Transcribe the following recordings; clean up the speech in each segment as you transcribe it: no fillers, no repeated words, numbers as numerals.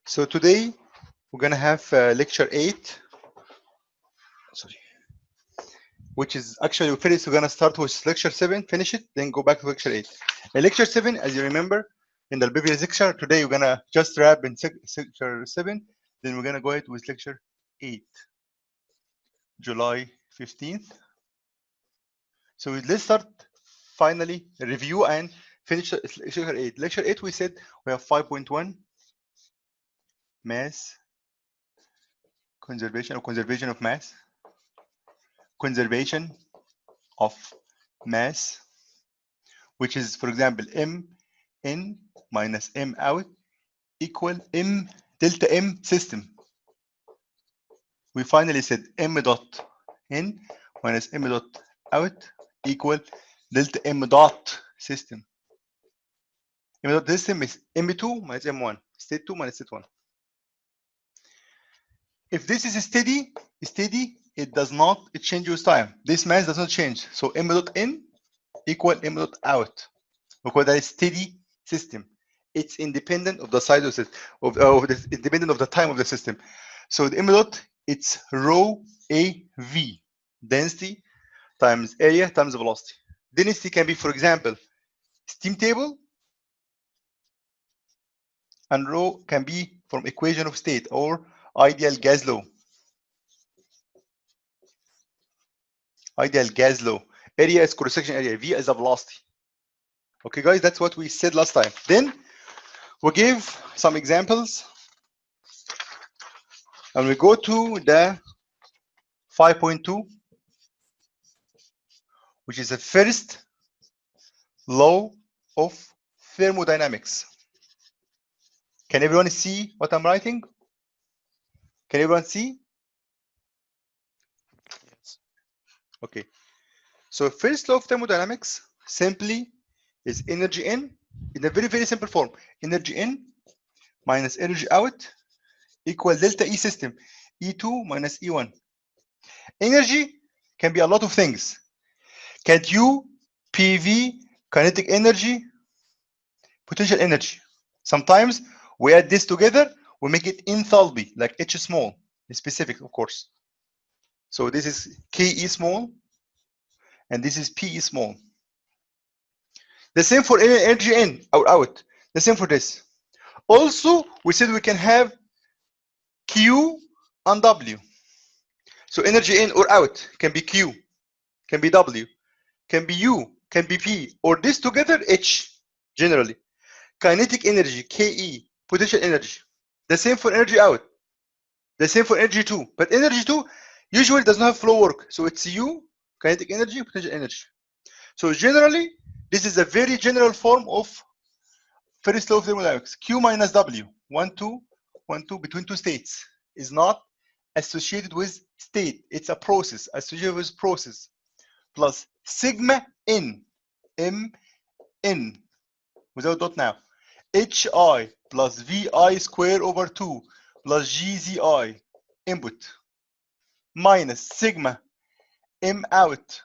So today we're gonna have lecture 8, sorry, which is actually finished. We're gonna start with lecture 7, finish it, then go back to lecture 8. And lecture 7, as you remember, in the previous lecture, today we're gonna just wrap in lecture 7, then we're gonna go ahead with lecture 8, July 15th. So let's start finally review and finish lecture 8. Lecture 8 we said we have 5.1 mass conservation of mass, conservation of mass, which is, for example, m in minus m out equal m delta m system. We finally said m dot in minus m dot out equal delta m dot system. M dot system is m2 minus m1, state 2 minus state 1. If this is steady, it does not change with time. This mass does not change. So m dot in equal m dot out, because that is steady system. It's independent of the size of the independent of the time of the system. So the m dot, it's rho AV, density times area times velocity. Density can be, for example, steam table, and rho can be from equation of state or ideal gas law. Ideal gas law. Area is cross-section area. V is the velocity. Okay, guys, that's what we said last time. Then we give some examples, and we go to the 5.2, which is the first law of thermodynamics. Can everyone see what I'm writing? Can everyone see? Yes. Okay. So first law of thermodynamics simply is energy in a very, very simple form. Energy in minus energy out equal delta E system. E2 minus E1. Energy can be a lot of things. KU, PV, kinetic energy, potential energy. Sometimes we add this together, we make it enthalpy, like H small, specific, of course. So this is KE small, and this is PE small. The same for energy in or out. The same for this. Also, we said we can have Q and W. So energy in or out can be Q, can be W, can be U, can be P, or this together H generally. Kinetic energy, KE, potential energy. The same for energy out. The same for energy 2. But energy 2 usually does not have flow work. So it's U, kinetic energy, potential energy. So generally, this is a very general form of first law of thermodynamics. Q minus W, 1, 2, 1, 2, between two states, is not associated with state. It's a process, associated with process. Plus sigma n, M n, without dot now. HI plus VI square over 2 plus GZI input minus sigma M out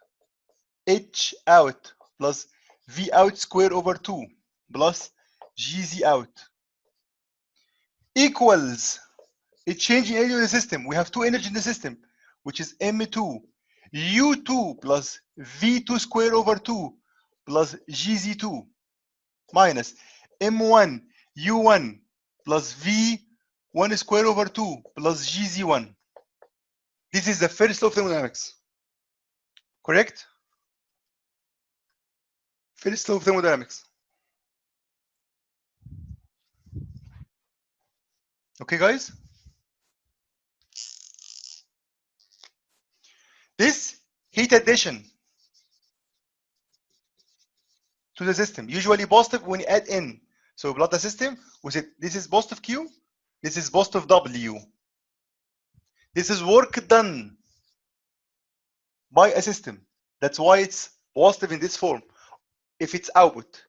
H out plus V out square over 2 plus GZ out equals a change in energy of the system. We have two energy in the system, which is M2 U2 plus V2 square over 2 plus GZ2 minus M1 U1 plus V1 square over 2 plus GZ1. This is the first law of thermodynamics. Correct? First law of thermodynamics. Okay, guys? This heat addition to the system, usually positive when you add in. So plot the system, we said this is positive Q, this is positive W. This is work done by a system. That's why it's positive in this form. If it's output,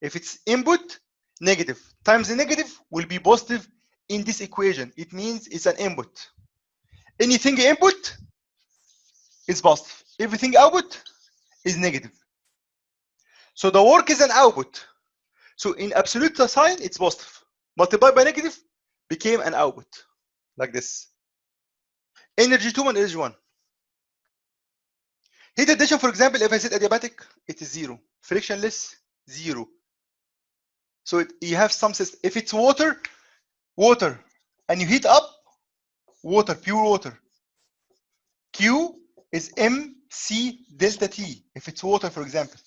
if it's input, negative times the negative will be positive in this equation. It means it's an input. Anything input is positive. Everything output is negative. So the work is an output. So in absolute sign, it's positive. Multiplied by negative became an output like this. Energy 2 and energy 1. Heat addition, for example, if I said adiabatic, it is 0. Frictionless, 0. So you have some system. If it's water, and you heat up water, pure water, Q is MC delta T. If it's water, for example,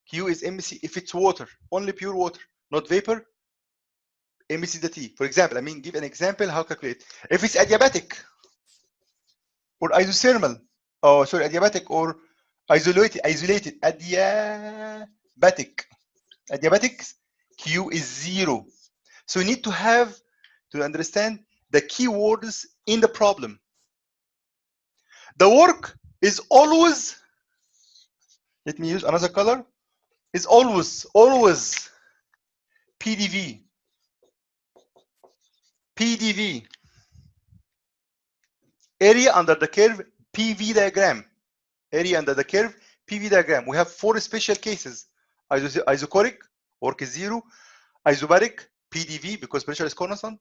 Q is MC. If it's water, only pure water, not vapor, MC delta T. For example, I mean, give an example how calculate. If it's adiabatic or isothermal, oh, sorry, adiabatic or isolated, adiabatic. Adiabatics, Q is 0. So you need to have to understand the keywords in the problem. The work is always, let me use another color, is always PDV. PDV. Area under the curve, PV diagram. Area under the curve, PV diagram. We have 4 special cases. Isochoric, work is 0. Isobaric, PDV, because pressure is constant.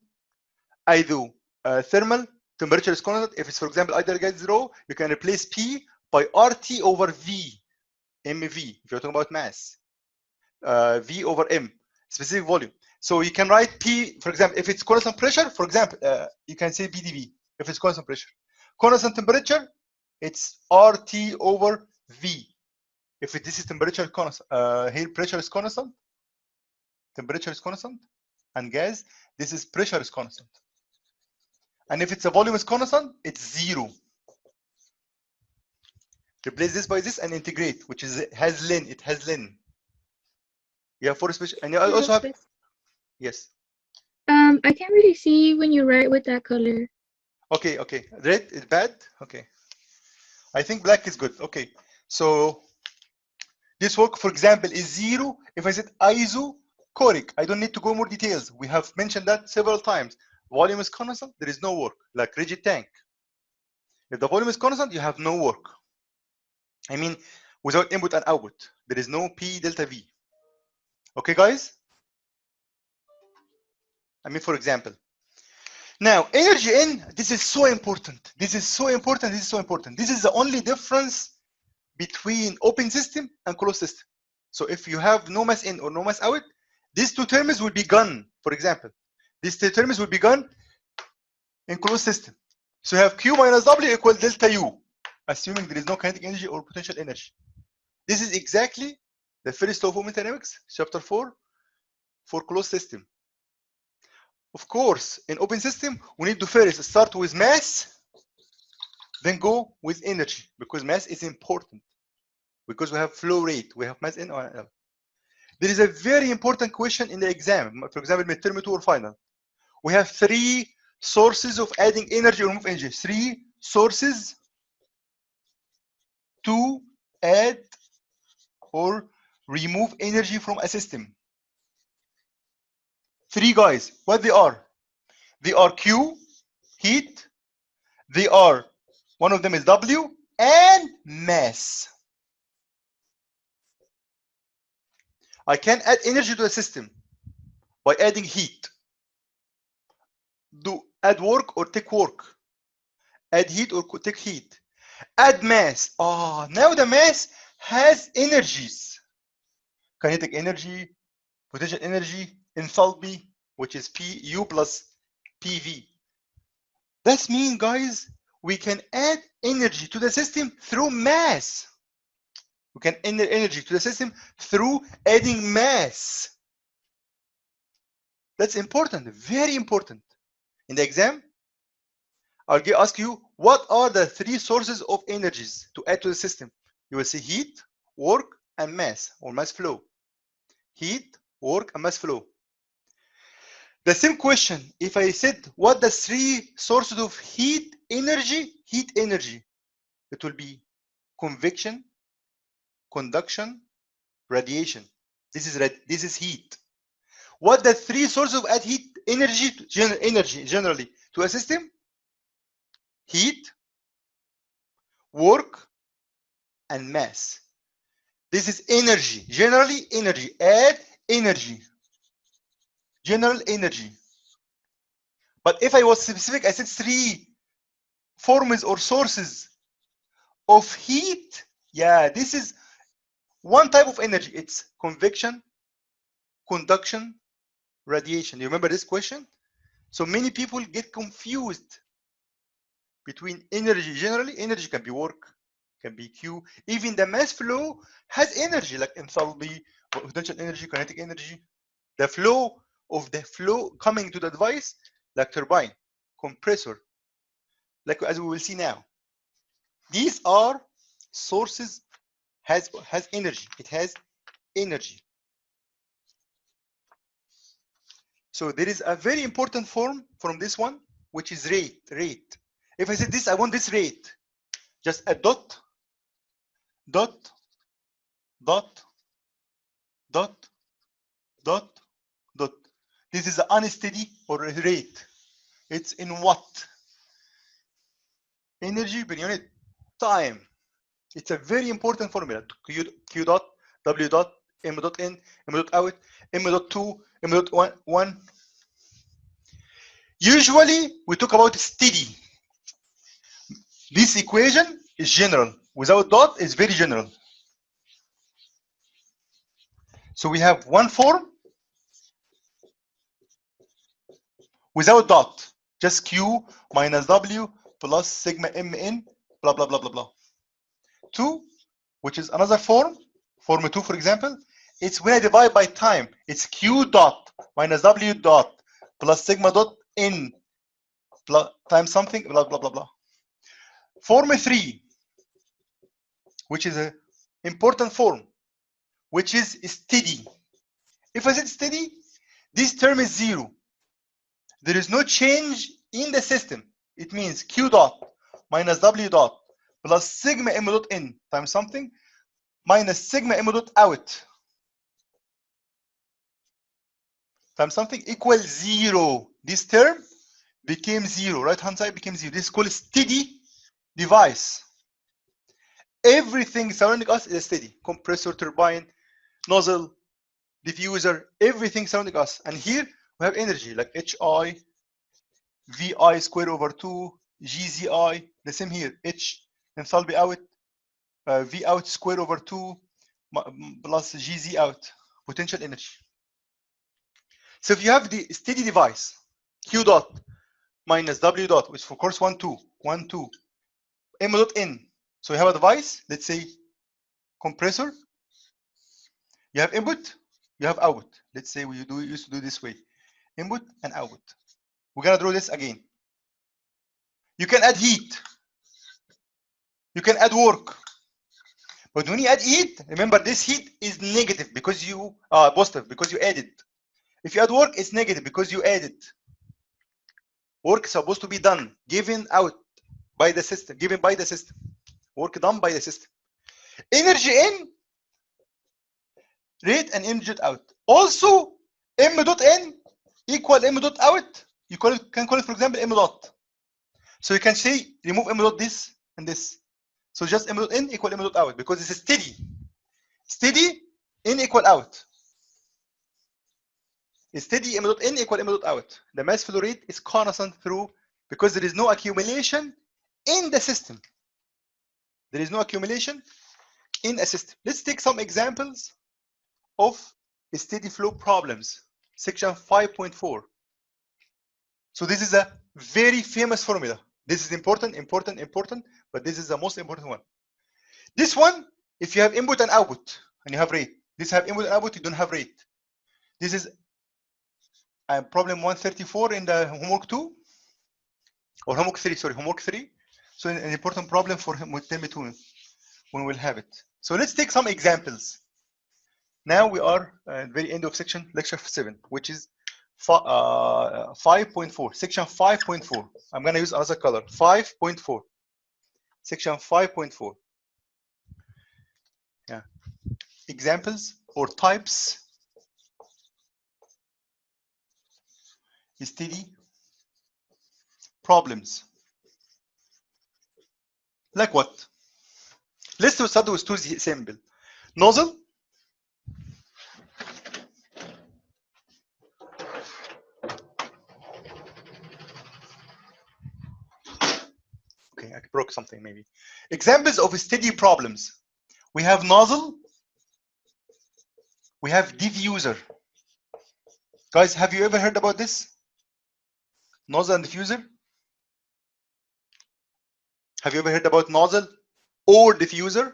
Thermal, temperature is constant. If it's, for example, ideal gas 0, you can replace P by RT over V, MV, if you're talking about mass. V over M, specific volume. So you can write P, for example, if it's constant pressure, for example, you can say PDV, if it's constant pressure. Constant temperature, it's RT over V. If this is temperature constant, here pressure is constant, temperature is constant, and gas, this is pressure is constant. And if it's a volume is constant, it's 0. Replace this by this and integrate, which is has ln. It has ln. You have 4 special, and you also have. Yes. I can't really see when you write with that color. Okay. Red is bad. Okay. I think black is good. Okay. So this work, for example, is 0. If I said isochoric, I don't need to go more details. We have mentioned that several times. Volume is constant, there is no work, like rigid tank. If the volume is constant, you have no work. I mean, without input and output, there is no P delta V. Okay, guys? I mean, for example. Now, energy in, this is so important. This is so important. This is so important. This is the only difference between open system and closed system. So if you have no mass in or no mass out, these 2 terms will be gone. For example, these 2 terms will be gone in closed system. So you have Q minus W equal delta U, assuming there is no kinetic energy or potential energy. This is exactly the first law of thermodynamics, chapter 4, for closed system. Of course, in open system, we need to first start with mass, then go with energy, because mass is important. Because we have flow rate, we have mass in or out. There is a very important question in the exam, for example, midterm 2 or final. We have 3 sources of adding energy or remove energy. 3 sources to add or remove energy from a system. 3 guys, what they are? They are Q, heat, they are, one of them is W, and mass. I can add energy to a system by adding heat. Do add work or take work. Add heat or take heat. Add mass. Now the mass has energies. Kinetic energy, potential energy, enthalpy, which is PU plus PV. That means, guys, we can add energy to the system through mass. We can add energy to the system through adding mass. That's important, very important. In the exam, I'll ask you, what are the 3 sources of energies to add to the system? You will see heat, work, and mass, or mass flow. Heat, work, and mass flow. The same question, if I said, what the 3 sources of heat energy, it will be convection, conduction, radiation. This is heat. What the 3 sources of add heat energy, generally to a system? Heat, work, and mass. This is energy, generally energy, add energy, general energy. But if I was specific, I said 3 forms or sources of heat. Yeah, this is one type of energy. It's convection, conduction, radiation. You remember this question? So many people get confused between energy. Generally, energy can be work, can be Q. Even the mass flow has energy, like enthalpy, potential energy, kinetic energy. The flow of the flow coming to the device, like turbine, compressor, like as we will see now. These are sources has energy. It has energy. So there is a very important form from this one, which is rate. Rate. If I said this, I want this rate. Just a dot, dot, dot, dot, dot, dot. This is the unsteady or rate. It's in watt. Energy per unit time. It's a very important formula. Q dot, W dot, M dot in, M dot out, M dot 2, M dot 1. Usually, we talk about steady. This equation is general. Without dot, it's very general. So we have one form without dot. Just Q minus W plus sigma Mn, blah, blah, blah, blah, blah. 2, which is another form, form 2, for example, it's when I divide by time. It's Q dot minus W dot plus sigma dot N plus times something, blah, blah, blah, blah. Form 3, which is an important form, which is steady. If I said steady, this term is 0. There is no change in the system. It means Q dot minus W dot plus sigma M dot N times something minus sigma M dot out times something equals 0. This term became 0. Right hand side became 0. This is called steady device. Everything surrounding us is steady. Compressor, turbine, nozzle, diffuser, everything surrounding us. And here we have energy like HI, VI square over 2, GZI. The same here. H enthalpy out, V out square over 2 plus GZ out, potential energy. So if you have the steady device, Q dot minus W dot, which of course 1, 2, 1, 2, M dot N. So you have a device, let's say compressor. You have input, you have output. Let's say we used to do this way. Input and output. We're gonna draw this again. You can add heat. You can add work. But when you add heat, remember this heat is negative because you positive because you added. If you add work, it's negative because you added. Work is supposed to be done, given out by the system, given by the system. Work done by the system. Energy in, rate and energy out. Also, M dot N equal M dot out. You can call it, for example, M dot. So you can say remove M dot this and this. So just M dot N equal M dot out because it's steady. Steady in equal out. Steady M dot N equal M dot out. The mass flow rate is constant through because there is no accumulation in the system. There is no accumulation in a system. Let's take some examples of steady flow problems. Section 5.4. So this is a very famous formula. This is important, but this is the most important one. This one, if you have input and output and you have rate, this have input and output, you don't have rate. This is problem 134 in the homework 2 or homework 3. Sorry, homework 3. So an important problem for him with term 2 when we'll have it. So let's take some examples. Now we are at the very end of section lecture 7, which is 5.4, section 5.4. I'm going to use another color, 5.4, section 5.4. Yeah, examples or types steady problems. Like what? Let's start with two simple. Nozzle. Okay, I broke something maybe. Examples of steady problems. We have nozzle. We have diffuser. Guys, have you ever heard about this? Nozzle and diffuser? Have you ever heard about nozzle or diffuser?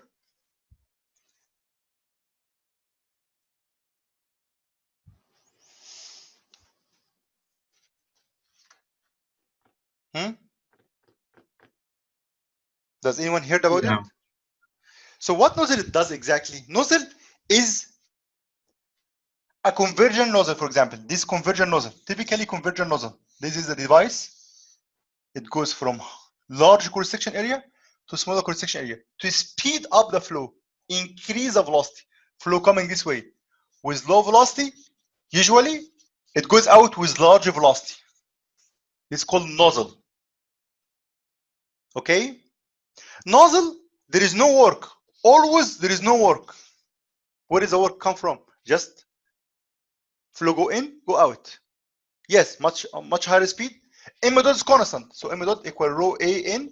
Does anyone heard about it? So what nozzle it does exactly? Nozzle is a conversion nozzle, for example. This conversion nozzle, typically conversion nozzle. This is the device. It goes from large cross-section area to smaller cross-section area to speed up the flow, increase the velocity. Flow coming this way with low velocity, usually it goes out with large velocity. It's called nozzle. Okay? Nozzle, there is no work. Always there is no work. Where does the work come from? Just flow go in, go out. Yes, much higher speed. M dot is constant. So M dot equal rho A in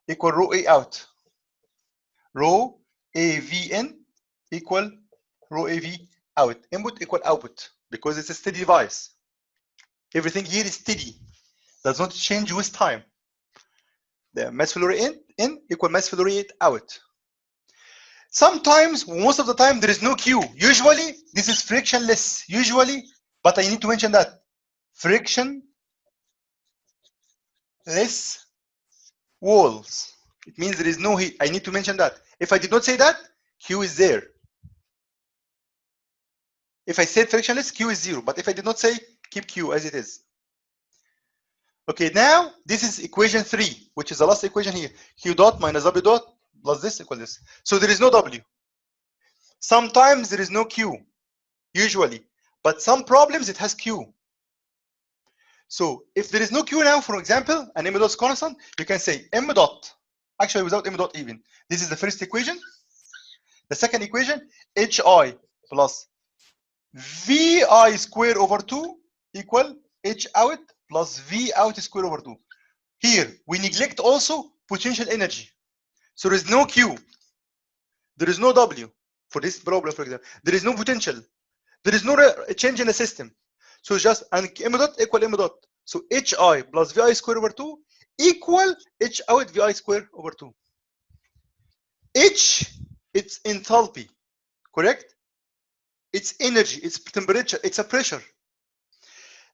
equal rho A out. Rho A V in equal rho A V out. Input equal output because it's a steady device. Everything here is steady. Does not change with time. The mass flow rate in equal mass flow rate out. Sometimes, most of the time, there is no Q. Usually, this is frictionless. Usually, but I need to mention that frictionless walls. It means there is no heat. I need to mention that. If I did not say that, Q is there. If I said frictionless, Q is 0. But if I did not say, keep Q as it is. Okay, now this is equation 3, which is the last equation here. Q dot minus W dot plus this equals this. So there is no W. Sometimes there is no Q, usually. But some problems it has Q. So if there is no Q now, for example, and M dot is constant, you can say M dot, actually without M dot even. This is the first equation. The second equation, HI plus VI square over 2 equal H out plus V out square over 2. Here, we neglect also potential energy. So there is no Q. There is no W for this problem, for example. There is no potential. There is no change in the system. So just M dot equal M dot. So HI plus VI square over 2 equal H out VI square over 2. H, it's enthalpy, correct? It's energy, it's temperature, it's a pressure.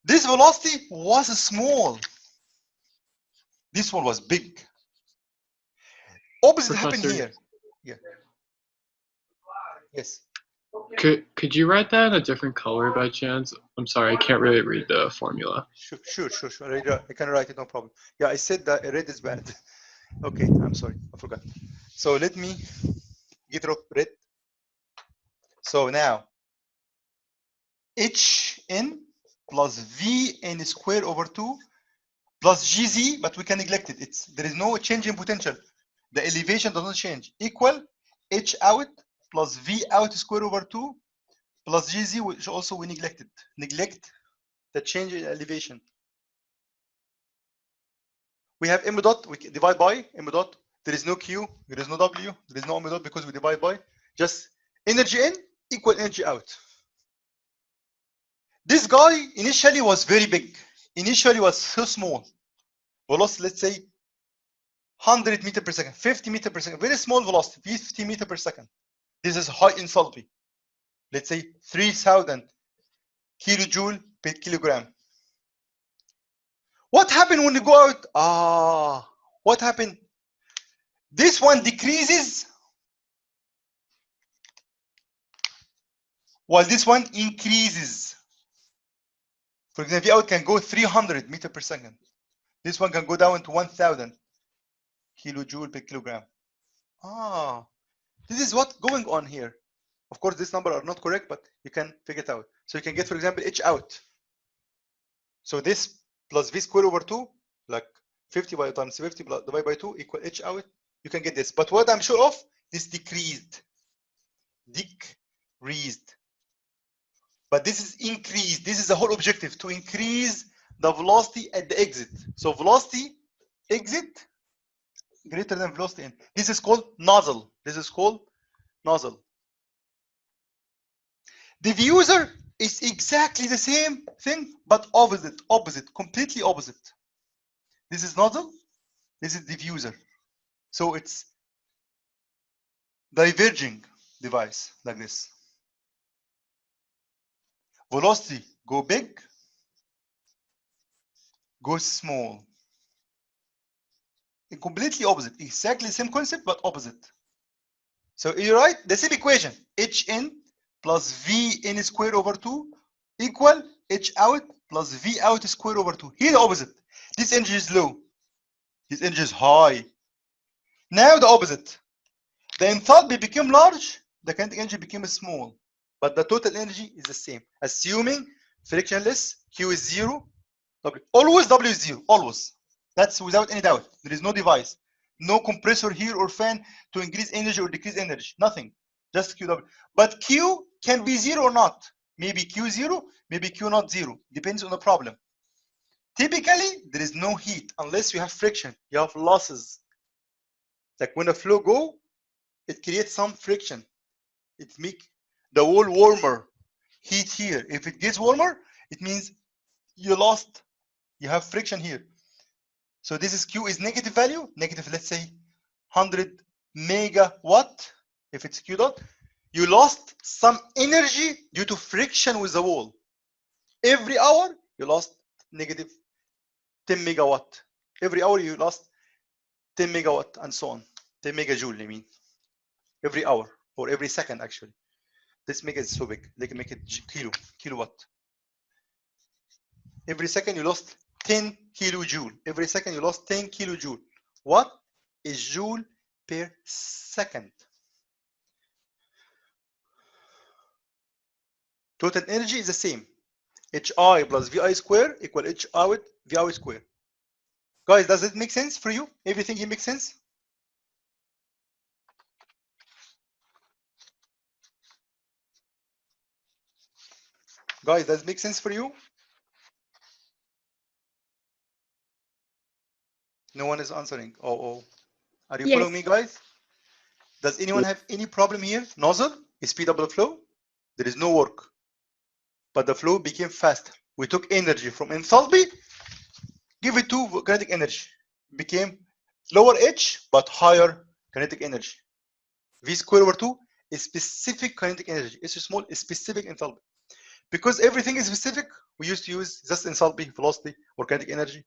This velocity was small. This one was big. Opposite happened here. Yeah. Yes. Could you write that in a different color by chance? I'm sorry, I can't really read the formula. Sure. I can write it, no problem. Yeah, I said that red is bad. Okay, I'm sorry, I forgot. So let me get red. So now Hn plus Vn square over 2 plus Gz, but we can neglect it. There is no change in potential. The elevation does not change. Equal H out plus V out square over 2 plus Gz, which also we neglected. Neglect the change in elevation. We have M dot, we divide by M dot. There is no Q, there is no W, there is no M dot because we divide by. Just energy in equal energy out. This guy initially was very big. Initially was so small. Velocity, let's say 100 meter per second, 50 meter per second, very small velocity, 50 meter per second. This is high enthalpy. Let's say 3,000 kilojoule per kilogram. What happened when you go out? What happened? This one decreases while this one increases. For example, V out can go 300 meter per second. This one can go down to 1,000 kilojoule per kilogram. This is what's going on here. Of course, this number are not correct, but you can figure it out. So you can get, for example, H out. So this plus V square over 2, like 50 by times 50 divided by 2 equal H out. You can get this. But what I'm sure of, this decreased. But this is increased. This is the whole objective, to increase the velocity at the exit. So velocity exit greater than velocity n. This is called nozzle. This is called nozzle. Diffuser is exactly the same thing, but opposite, completely opposite. This is nozzle, this is diffuser. So it's diverging device like this. Velocity go big, go small. Completely opposite, exactly the same concept, but opposite. So you write the same equation, Hn plus Vn squared over 2 equal H out plus V out squared over 2. Here the opposite. This energy is low. This energy is high. Now the opposite. The enthalpy became large, the kinetic energy became small. But the total energy is the same. Assuming frictionless, Q is 0, W. Always W is 0, always. That's without any doubt. There is no device. No compressor here or fan to increase energy or decrease energy. Nothing. Just QW. But Q can be 0 or not. Maybe Q 0, maybe Q not 0. Depends on the problem. Typically, there is no heat unless you have friction. You have losses. Like when a flow go, it creates some friction. It makes the wall warmer. Heat here. If it gets warmer, it means you lost. You have friction here. So this is Q is negative value, negative, let's say 100 megawatt. If it's Q dot, you lost some energy due to friction with the wall. Every hour, you lost negative 10 megawatt. Every hour, you lost 10 megawatt and so on. 10 megajoule, I mean. Every hour or every second, actually. This mega is so big. They can make it kilowatt. Every second, you lost 10 kilojoule. Every second, you lost 10 kilojoule. What is joule per second? Total energy is the same. Hi plus Vi square equal H out V out square. Guys, does it make sense for you? Everything here makes sense? Guys, does it make sense for you? No one is answering. Oh. Are you following me, guys? Does anyone have any problem here? Nozzle is speed up the flow. There is no work. But the flow became faster. We took energy from enthalpy, give it to kinetic energy. Became lower H, but higher kinetic energy. V squared over 2 is specific kinetic energy. H small is specific enthalpy. Because everything is specific, we used to use just enthalpy, velocity, or kinetic energy.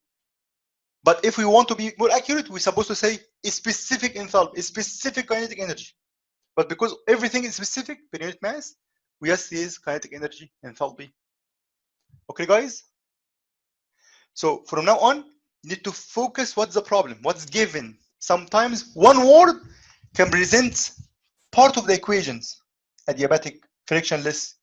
But if we want to be more accurate, we're supposed to say a specific enthalpy, a specific kinetic energy. But because everything is specific per unit mass, we just use kinetic energy, enthalpy. Okay, guys? So from now on, you need to focus what's the problem, what's given. Sometimes one word can present part of the equations. Adiabatic, frictionless,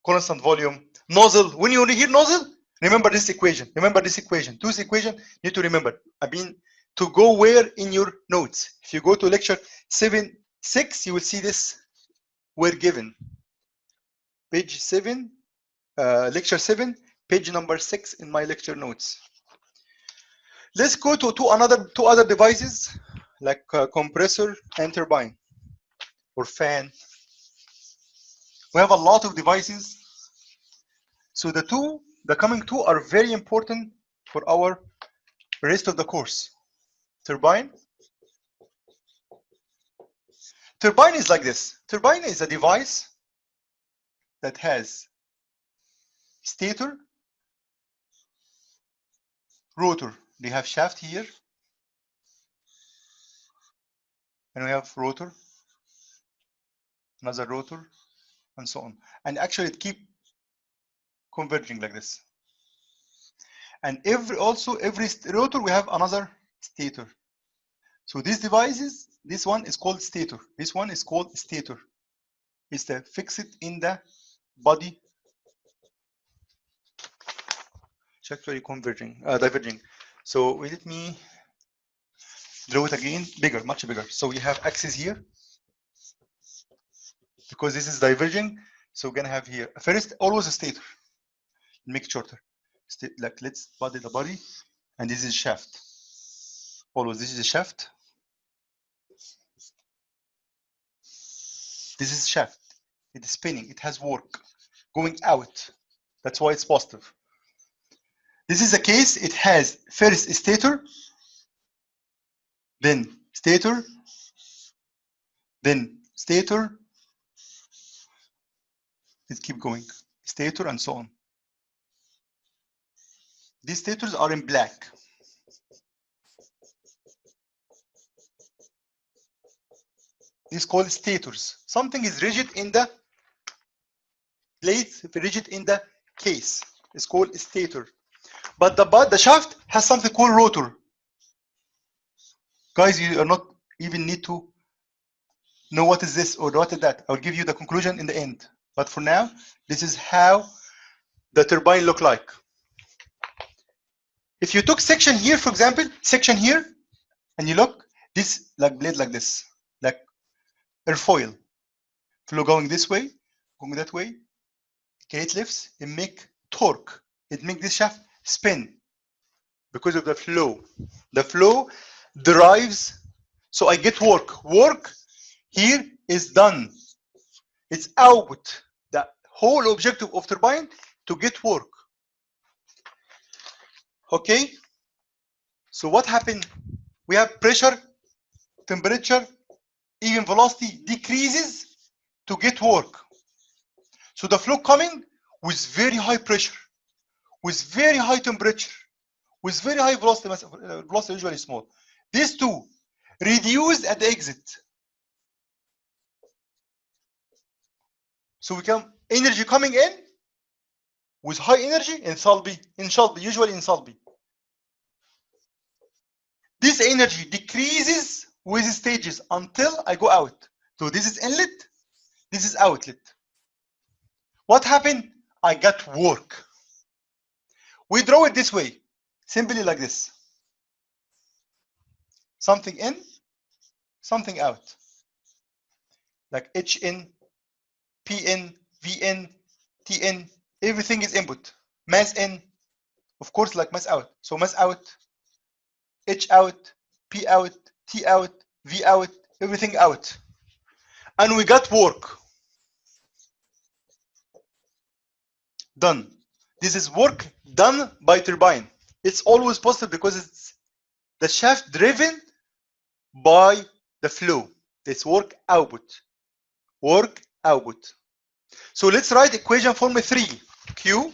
constant volume, nozzle. When you hear nozzle, remember this equation. Remember this equation. This equation you need to remember. I mean, to go where in your notes. If you go to lecture 7.6, you will see this were given. Page 7, lecture 7, page number 6 in my lecture notes. Let's go to two other devices like compressor and turbine or fan. We have a lot of devices. So the coming two are very important for our rest of the course. Turbine. Turbine is like this. Turbine is a device that has stator, rotor. They have shaft here, and we have rotor, another rotor, and so on. And actually, it keep converging like this. And every rotor we have another stator. So these devices, this one is called stator. This one is called stator. It's the fixed in the body. It's actually converging, diverging. So let me draw it again, bigger, much bigger. So we have axis here because this is diverging. So we're gonna have here first always a stator. Make it shorter. Like let's body the body, and this is shaft. Always, this is a shaft. This is shaft. It is spinning. It has work going out. That's why it's positive. This is a case. It has first stator, then stator, then stator. Let's keep going. Stator and so on. These stators are in black. These called stators. Something is rigid in the plate, rigid in the case. It's called a stator. But the shaft has something called rotor. Guys, you are not even need to know what is this or what is that. I'll give you the conclusion in the end. But for now, this is how the turbine look like. If you took section here, for example, section here, and you look, this like blade like this, like airfoil. Flow going this way, going that way. Okay, it lifts, it make torque. It make this shaft spin because of the flow. The flow drives, so I get work. Work here is done. It's output. The whole objective of turbine to get work. Okay. So what happened? We have pressure, temperature, even velocity decreases to get work. So the flow coming with very high pressure, with very high temperature, with very high velocity, velocity usually small. These two reduced at the exit. So we can energy coming in with high energy enthalpy, usually enthalpy. This energy decreases with stages until I go out. So this is inlet, this is outlet. What happened? I got work. We draw it this way, simply like this. Something in, something out. Like H in, P in, V in, T in, everything is input. Mass in, of course, like mass out. So mass out, H out, P out, T out, V out, everything out. And we got work. Done. This is work done by turbine. It's always positive because it's the shaft driven by the flow. It's work output. Work output. So let's write equation formula 3. Q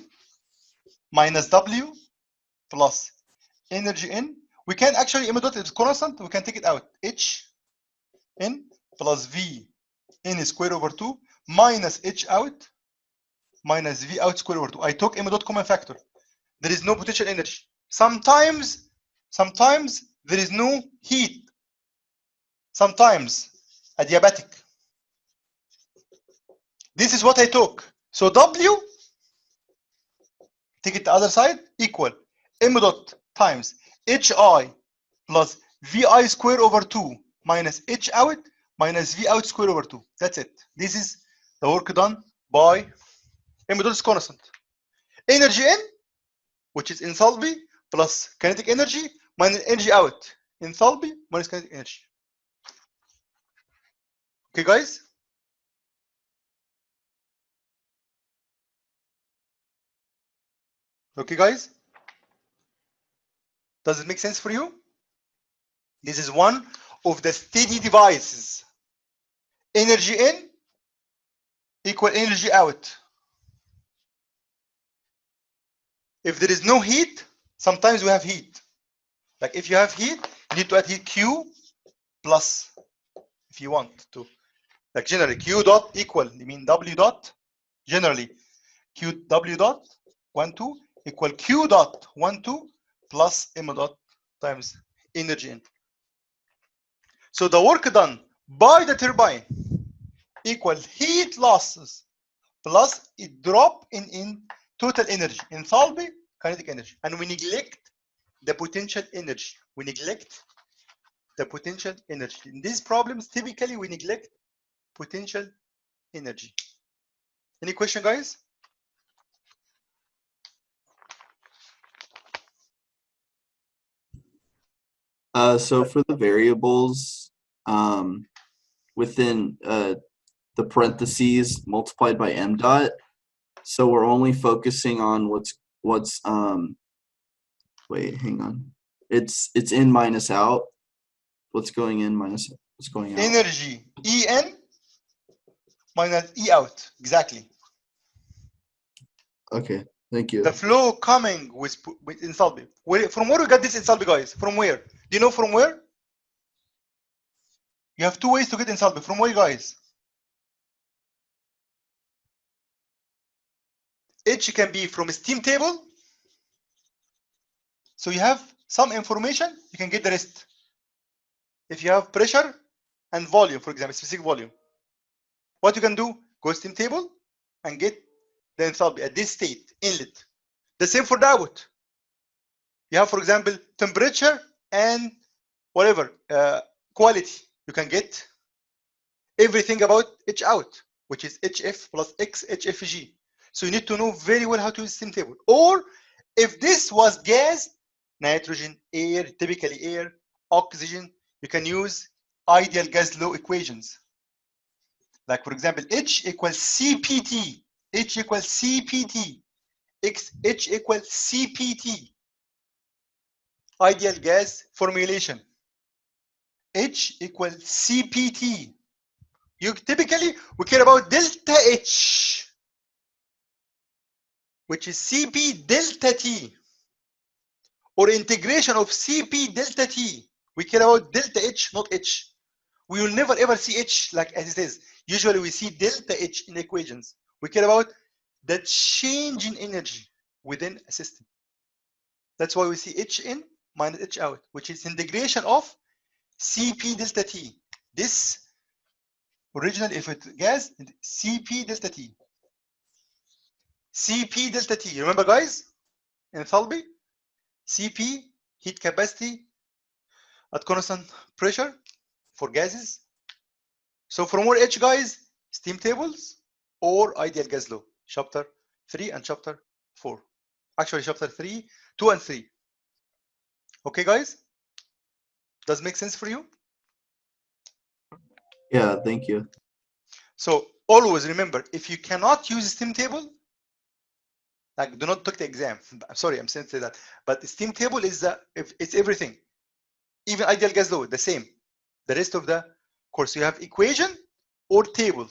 minus W plus energy in. We can actually m dot is constant. We can take it out. H in plus V in square over 2 minus H out minus V out square over 2. I took m dot common factor. There is no potential energy. Sometimes there is no heat. Sometimes adiabatic. This is what I took. So W, take it the other side, equal m dot times HI plus VI square over 2 minus H out minus V out square over 2. That's it. This is the work done by m dot is constant. Energy in, which is enthalpy plus kinetic energy minus energy out. Enthalpy minus kinetic energy. Okay, guys? Okay, guys? Does it make sense for you? This is one of the steady devices. Energy in equal energy out. If there is no heat, sometimes we have heat. Like if you have heat, you need to add heat Q plus, if you want to. Like generally, Q dot equal, you mean W dot, generally, Q W dot 1, 2 equal Q dot 1, 2 plus M dot times energy in. So the work done by the turbine equal heat losses plus a drop in total energy, enthalpy, kinetic energy. And we neglect the potential energy. We neglect the potential energy. In these problems, typically we neglect potential energy. Any question, guys? So for the variables, within the parentheses multiplied by m dot, so we're only focusing on what's wait, hang on. It's in minus out. What's going in minus what's going out? Energy En minus E out. Exactly. Okay, thank you. The flow coming with enthalpy. From where we got this enthalpy, guys? From where? Do you know from where? You have two ways to get enthalpy. From where, guys? H can be from a steam table. So you have some information, you can get the rest. If you have pressure and volume, for example, specific volume, what you can do, go steam table and get the enthalpy at this state, inlet. The same for the output. You have, for example, temperature and whatever, quality. You can get everything about H out, which is HF plus X HFG. So you need to know very well how to use steam table. Or if this was gas, nitrogen, air, typically air, oxygen, you can use ideal gas law equations. Like, for example, H equals CPT. H equals CPT. H equals CPT. Ideal gas formulation. H equals CPT. You typically, we care about delta H, which is CP delta T, or integration of CP delta T. We care about delta H, not H. We will never ever see H like as it is. Usually we see delta H in equations. We care about the change in energy within a system. That's why we see H in minus H out, which is integration of CP delta T. This originally, if it's gas, CP delta T. CP delta T. Remember, guys? Enthalpy. CP, heat capacity at constant pressure for gases. So from where H, guys? Steam tables or ideal gas law. Chapter 3 and chapter 4. Actually, chapter 3, 2 and 3. Okay, guys? Does it make sense for you? Yeah, thank you. So always remember, if you cannot use a steam table, like do not take the exam. I'm sorry, I'm saying that. But the steam table is it's everything. Even ideal gas law, the same. The rest of the course, you have equation or table.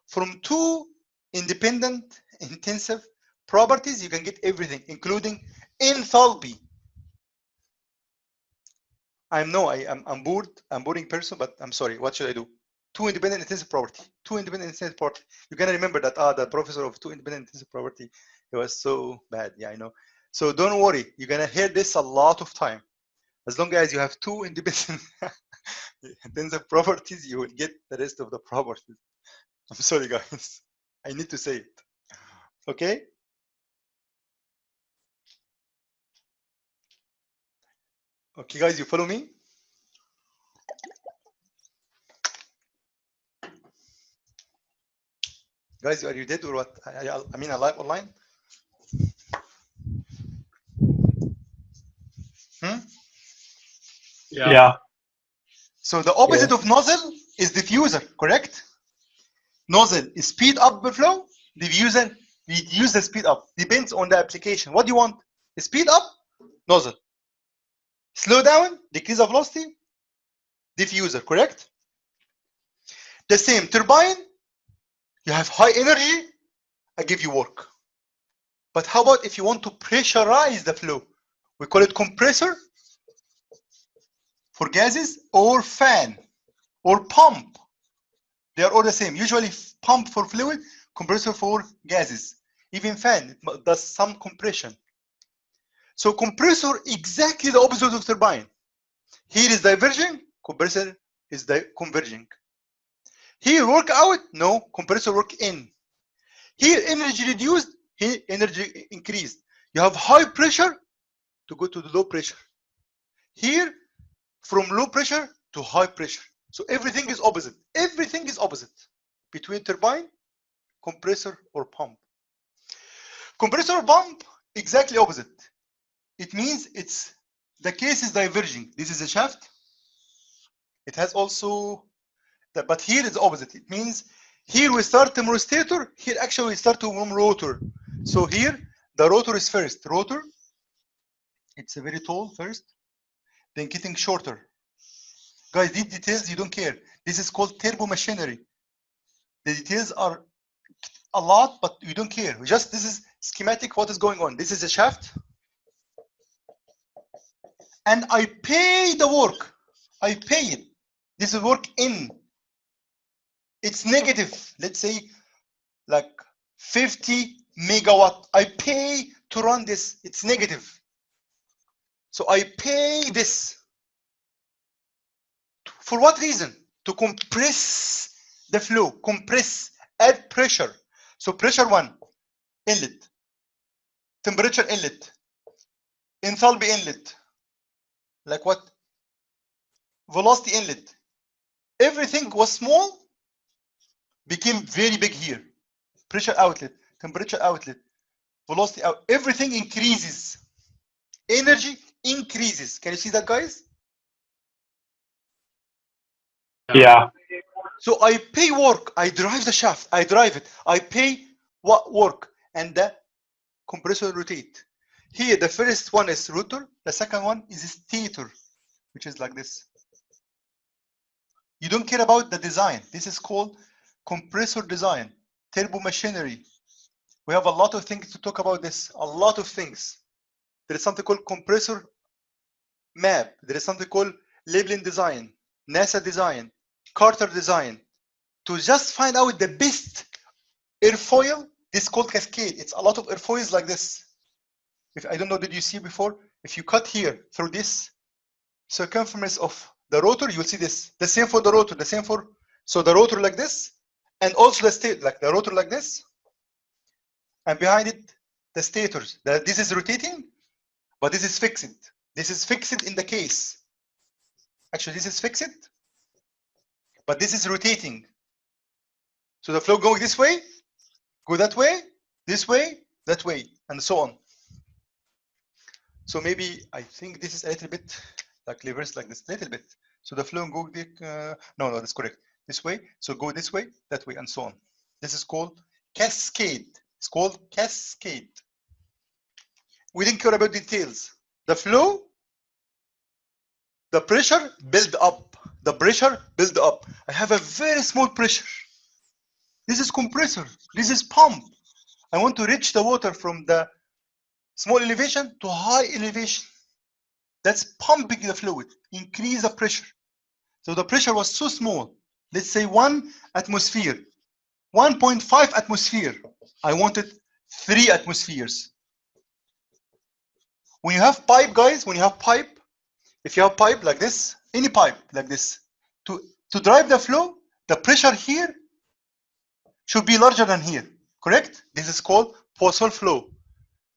From two independent intensive properties, you can get everything, including enthalpy. I'm bored. I'm boring person, but I'm sorry. What should I do? Two independent intensive property. Two independent intensive property. You're gonna remember that the professor of two independent intensive property, he was so bad. Yeah, I know. So don't worry. You're gonna hear this a lot of time. As long as you have two independent intensive properties, you will get the rest of the properties. I'm sorry, guys. I need to say it. Okay. Okay, guys, you follow me? Guys, are you dead or what? I mean, alive online? Yeah. So the opposite of nozzle is diffuser, correct? Nozzle is speed up the flow. Diffuser, we use the speed up. Depends on the application. What do you want? Speed up, nozzle. Slow down, decrease the velocity, diffuser, correct? The same turbine, you have high energy, I give you work. But how about if you want to pressurize the flow? We call it compressor for gases, or fan, or pump. They are all the same. Usually pump for fluid, compressor for gases. Even fan does some compression. So compressor, exactly the opposite of turbine. Here is diverging, compressor is converging. Here work out, no, compressor work in. Here energy reduced, here energy increased. You have high pressure to go to the low pressure. Here, from low pressure to high pressure. So everything is opposite. Everything is opposite between turbine, compressor, or pump. Compressor or pump, exactly opposite. It means it's the case is diverging. This is a shaft. It has also, but here it's opposite. It means here we start from rotator. Here actually we start from rotor. So here the rotor is first. Rotor, it's a very tall first, then getting shorter. Guys, these details you don't care. This is called turbo machinery. The details are a lot, but you don't care. Just this is schematic. What is going on? This is a shaft, and I pay the work. I pay it. This is work in. It's negative. Let's say like 50 megawatt. I pay to run this. It's negative. So I pay this. For what reason? To compress the flow. Compress. Add pressure. So pressure 1, inlet. Temperature inlet. Enthalpy inlet. Like what? Velocity inlet. Everything was small, became very big here. Pressure outlet, temperature outlet, velocity out. Everything increases. Energy increases. Can you see that, guys? Yeah. So I pay work. I drive the shaft. I drive it. I pay what work, and the compressor rotate. Here, the first one is rotor. The second one is stator, which is like this. You don't care about the design. This is called compressor design, turbo machinery. We have a lot of things to talk about this, a lot of things. There is something called compressor map. There is something called labeling design, NASA design, Carter design. To just find out the best airfoil, this is called cascade. It's a lot of airfoils like this. If I don't know, did you see before? If you cut here through this circumference of the rotor, you'll see this. The same for the rotor, the same for, so the rotor like this, and also the state, like the rotor like this, and behind it, the stators. This is rotating, but this is fixed. This is fixed in the case. Actually, this is fixed, but this is rotating. So the flow going this way, go that way, this way, that way, and so on. So maybe I think this is a little bit like reverse like this, a little bit. So the flow go no, that's correct. This way, so go this way, that way, and so on. This is called cascade. It's called cascade. We didn't care about details. The flow, the pressure build up. The pressure build up. I have a very small pressure. This is compressor. This is pump. I want to reach the water from the small elevation to high elevation. That's pumping the fluid, increase the pressure. So the pressure was so small. Let's say 1 atmosphere, 1.5 atmosphere. I wanted 3 atmospheres. When you have pipe, guys, when you have pipe, if you have pipe like this, any pipe like this, to drive the flow, the pressure here should be larger than here, correct? This is called Poisson flow.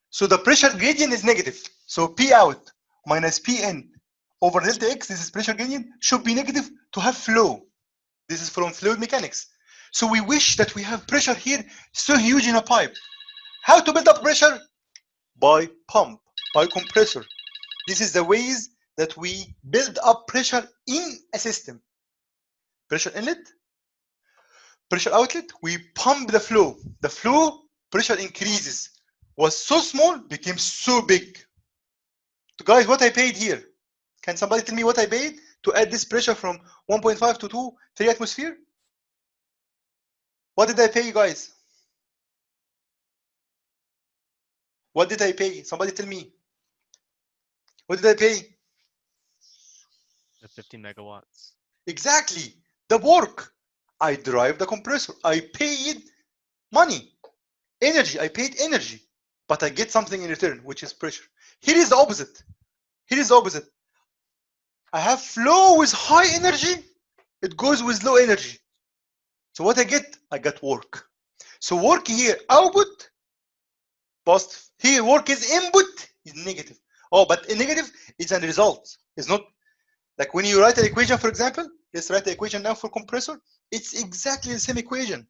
So the pressure gradient is negative. So P out minus P in over delta X, this is pressure gradient, should be negative to have flow. This is from fluid mechanics. So we wish that we have pressure here so huge in a pipe. How to build up pressure? By pump, by compressor. This is the ways that we build up pressure in a system. Pressure inlet, pressure outlet, we pump the flow. The flow pressure increases. Was so small, became so big. So guys, what I paid here? Can somebody tell me what I paid to add this pressure from 1.5 to 2, 3 atmosphere? What did I pay, you guys? What did I pay? Somebody tell me. What did I pay? The 50 megawatts. Exactly. The work. I drive the compressor. I paid money, energy. I paid energy, but I get something in return, which is pressure. Here is the opposite. Here is the opposite. I have flow with high energy. It goes with low energy. So what I get work. So work here, output, positive. Here, work is input, is negative. Oh, but a negative is a result. It's not like when you write an equation, for example, let's write the equation now for compressor. It's exactly the same equation.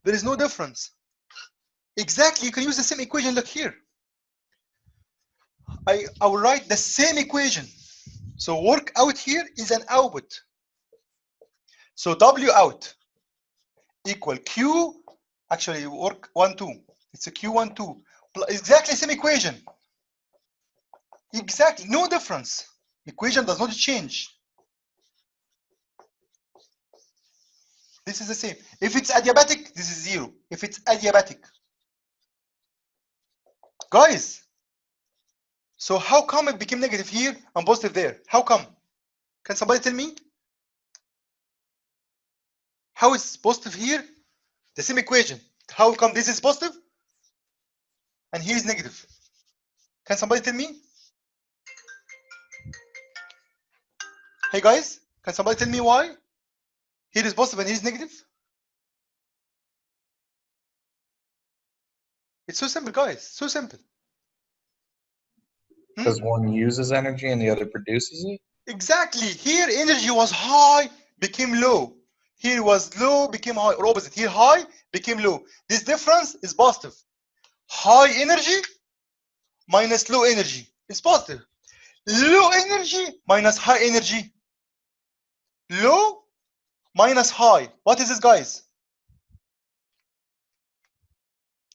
There is no difference. Exactly, you can use the same equation like here. I will write the same equation. So work out here is an output. So W out equal Q, actually work 1, 2. It's a Q1, 2. Exactly same equation. Exactly, no difference. Equation does not change. This is the same. If it's adiabatic, this is 0. If it's adiabatic. Guys, so how come it became negative here and positive there? How come? Can somebody tell me? How is positive here? The same equation. How come this is positive and here is negative? Can somebody tell me? Hey guys, can somebody tell me why? Here is positive and here is negative? It's so simple, guys. So simple. Because one uses energy and the other produces it? Exactly. Here energy was high, became low. Here was low, became high, or opposite. Here high, became low. This difference is positive. High energy minus low energy is positive. Low energy minus high energy. Low minus high. What is this, guys?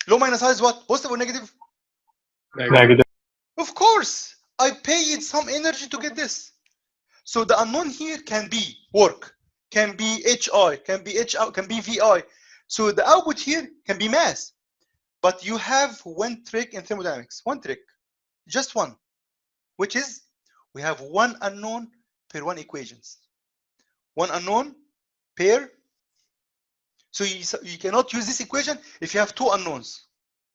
Low minus high is what? Positive or negative? Negative. Of course. I paid some energy to get this. So the unknown here can be work, can be HI, can be H out, can be VI. So the output here can be mass. But you have one trick in thermodynamics, one trick, just one, which is we have one unknown per one equations. One unknown per. So you cannot use this equation if you have two unknowns.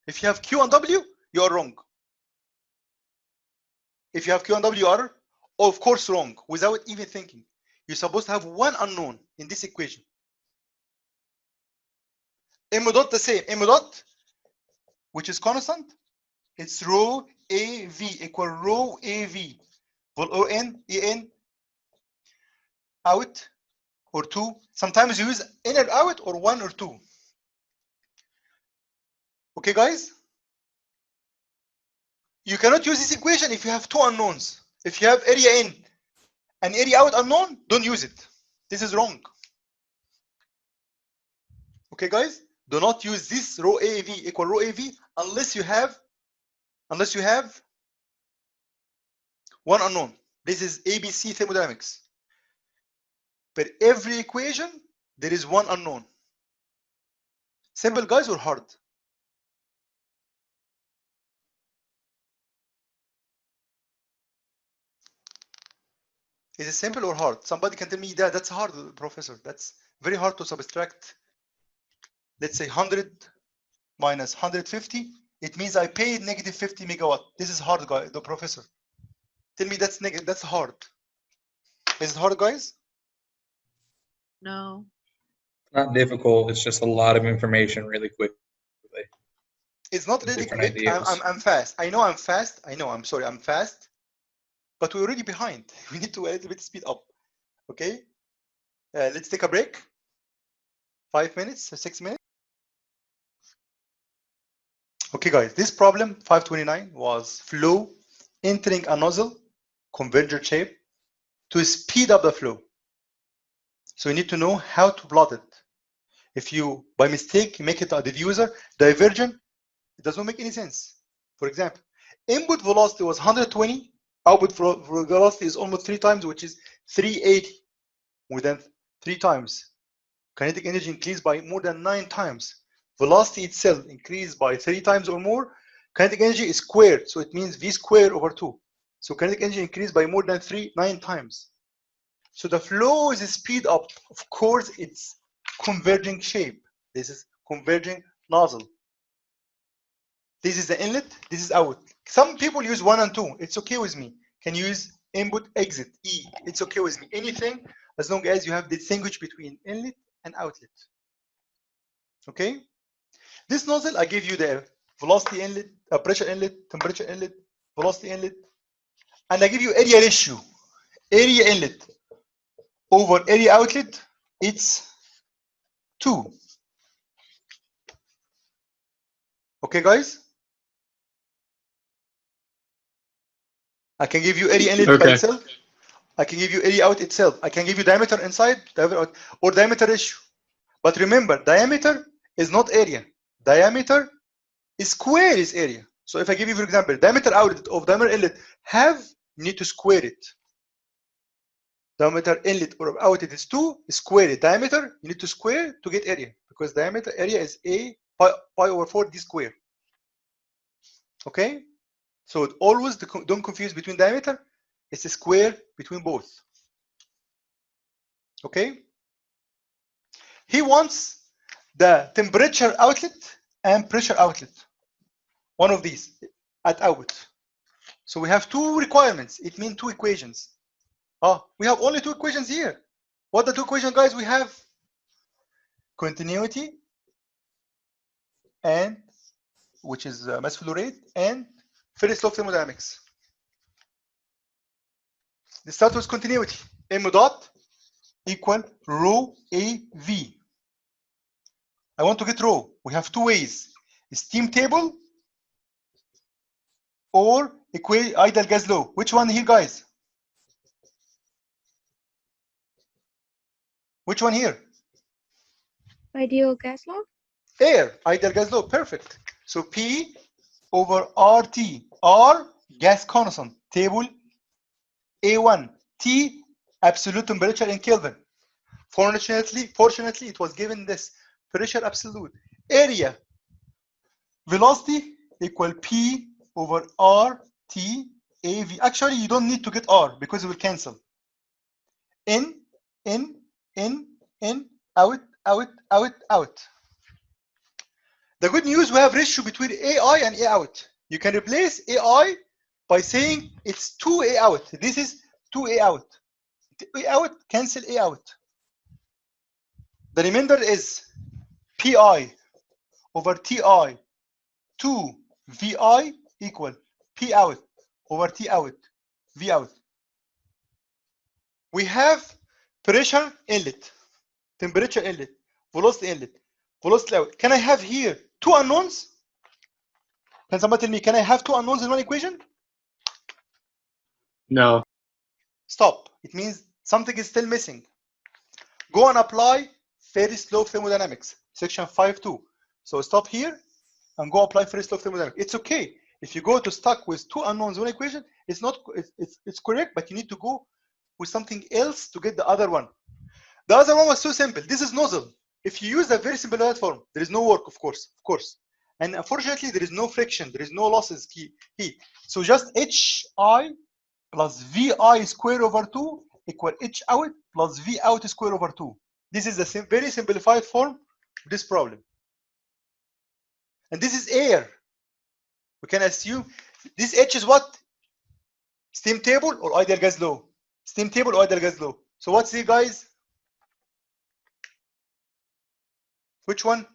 If you have Q and W, you are wrong. If you have Q and W, you are, of course, wrong without even thinking. You're supposed to have one unknown in this equation. M dot the same. M dot, which is constant, it's rho AV equal rho AV. Or N, EN, out, or 2. Sometimes you use in or out, or 1 or 2. Okay, guys? You cannot use this equation if you have two unknowns. If you have area in and area out unknown, don't use it. This is wrong. Okay, guys? Do not use this rho AV equal rho AV unless you have one unknown. This is ABC thermodynamics. Per every equation, there is one unknown. Simple, guys, or hard? Is it simple or hard? Somebody can tell me that that's hard, professor. That's very hard to subtract. Let's say 100 minus 150. It means I paid negative 50 megawatt. This is hard, guy. The professor. Tell me that's negative. That's hard. Is it hard, guys? No. Not difficult. It's just a lot of information really quickly. It's not really Different quick. ideas. I'm fast. I know I'm fast. I know. I'm sorry. I'm fast. But we're already behind. We need to a little bit speed up. Okay. Let's take a break. 5 minutes or 6 minutes. Okay, guys. This problem 529 was flow entering a nozzle, converger shape, to speed up the flow. So you need to know how to plot it. If you, by mistake, make it a diffuser, divergent, it does not make any sense. For example, input velocity was 120, output velocity is almost 3 times, which is 380, more than 3 times. Kinetic energy increased by more than 9 times. Velocity itself increased by 3 times or more. Kinetic energy is squared, so it means V squared over 2. So kinetic energy increased by more than 9 times. So the flow is speed up. Of course, it's converging shape. This is converging nozzle. This is the inlet. This is out. Some people use 1 and 2. It's okay with me. Can use input, exit, E. It's okay with me. Anything as long as you have distinguish between inlet and outlet. Okay. This nozzle, I give you the velocity inlet, pressure inlet, temperature inlet, velocity inlet, and I give you area ratio. Area inlet over area outlet, it's 2. Okay, guys? I can give you area inlet by Okay. itself. I can give you area out itself. I can give you diameter inside, diameter out, or diameter ratio. But remember, diameter is not area. Diameter is square is area. So if I give you, for example, diameter outlet of diameter inlet have, you need to square it. Diameter inlet or outlet is 2, square it. Diameter, you need to square to get area, because diameter area is a pi over 4 d square. Okay? So always don't confuse between diameter. It's a square between both. Okay? He wants the temperature outlet and pressure outlet. One of these at output. So we have 2 requirements. It means 2 equations. We have only 2 equations here. What are the 2 equations, guys? We have continuity, and which is mass flow rate, and First law of thermodynamics. Let's start with continuity. M dot equal rho AV. I want to get rho. We have 2 ways: steam table or ideal gas law. Which one here, guys? Which one here? Ideal gas law? Air, ideal gas law, perfect. So P over RT, R, gas constant, table A1, T, absolute temperature in Kelvin. Fortunately, it was given this pressure absolute. Area, velocity equal P over RT AV. Actually, you don't need to get R because it will cancel. In, out, out, out, out. The good news, we have ratio between AI and A out. You can replace AI by saying it's 2A out. This is 2A out. A out cancel A out. The remainder is PI over TI 2 VI equal P out over T out V out. We have pressure inlet, temperature inlet, velocity inlet, velocity out. Can I have here 2 unknowns? Can somebody tell me, can I have 2 unknowns in one equation? No. Stop. It means something is still missing. Go and apply First law of thermodynamics, section 5.2. So stop here and go apply First law of thermodynamics. It's okay. If you go to stuck with 2 unknowns in one equation, it's not. It's correct, but you need to go with something else to get the other one. The other one was so simple. This is nozzle. If you use a very simple form, there is no work, of course. And unfortunately, there is no friction. There is no losses heat. So just HI plus VI square over 2 equal H out plus V out square over 2. This is the very simplified form of this problem. And this is air. We can assume this H is what? Steam table or ideal gas law? Steam table or ideal gas law? So what's here, guys? Which one?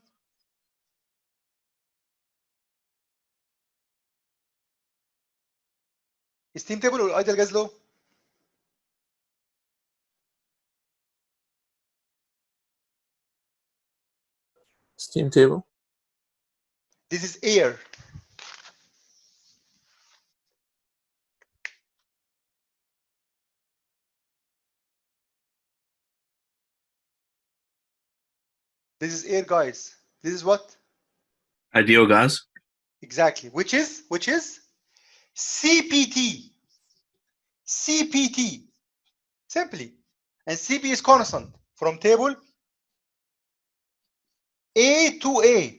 Steam table or ideal gas law? Steam table. This is air. This is air, guys. This is what? Ideal gas. Exactly. Which is CPT. CPT. Simply. And CP is constant from table A to A.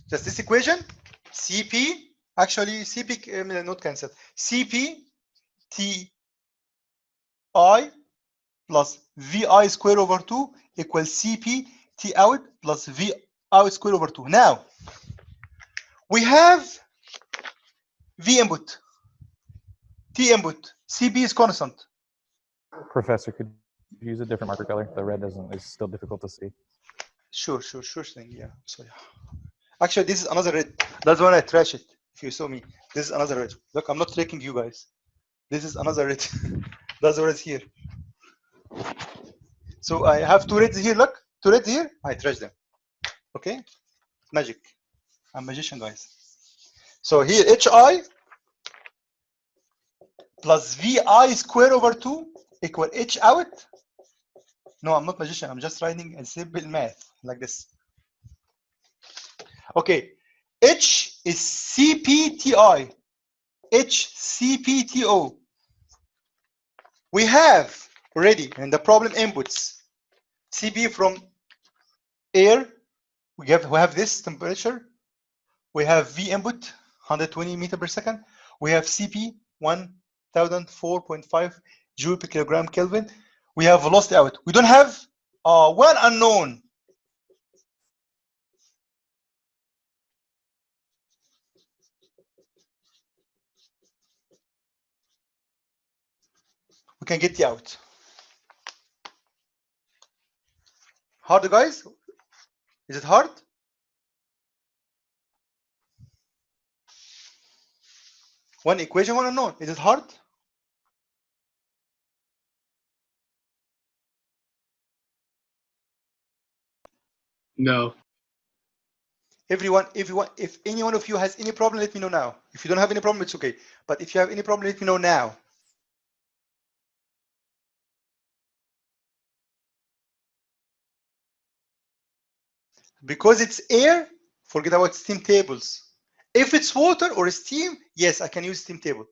Just this equation, CP, actually CP not cancelled. CP T I plus VI square over 2 equals CP T out plus V out square over 2. Now, we have V input, T input, CP is constant. Professor, could you use a different marker color? The red is still difficult to see. Sure thing, yeah. Sorry. Actually, this is another red. That's when I trash it. If you saw me, this is another red. Look, I'm not tricking you guys. This is another red. That's the red here. So I have 2 reds here. Look, 2 reds here. I trash them. Okay, magic. I'm magician, guys. So here HI plus VI square over 2 equal H out. No, I'm not magician. I'm just writing a simple math like this. Okay. H is CPTI. H CPTO. We have already in the problem inputs CP from air. We have this temperature. We have V input 120 meter per second. We have CP 1004.5 joule per kilogram Kelvin. We have velocity out. We don't have one unknown. We can get the out. Hard, guys? Is it hard? One equation, one unknown. Is it hard? No. Everyone, if any one of you has any problem, let me know now. If you don't have any problem, it's okay. But if you have any problem, let me know now. Because it's air, forget about steam tables. If it's water or steam, yes, I can use steam table.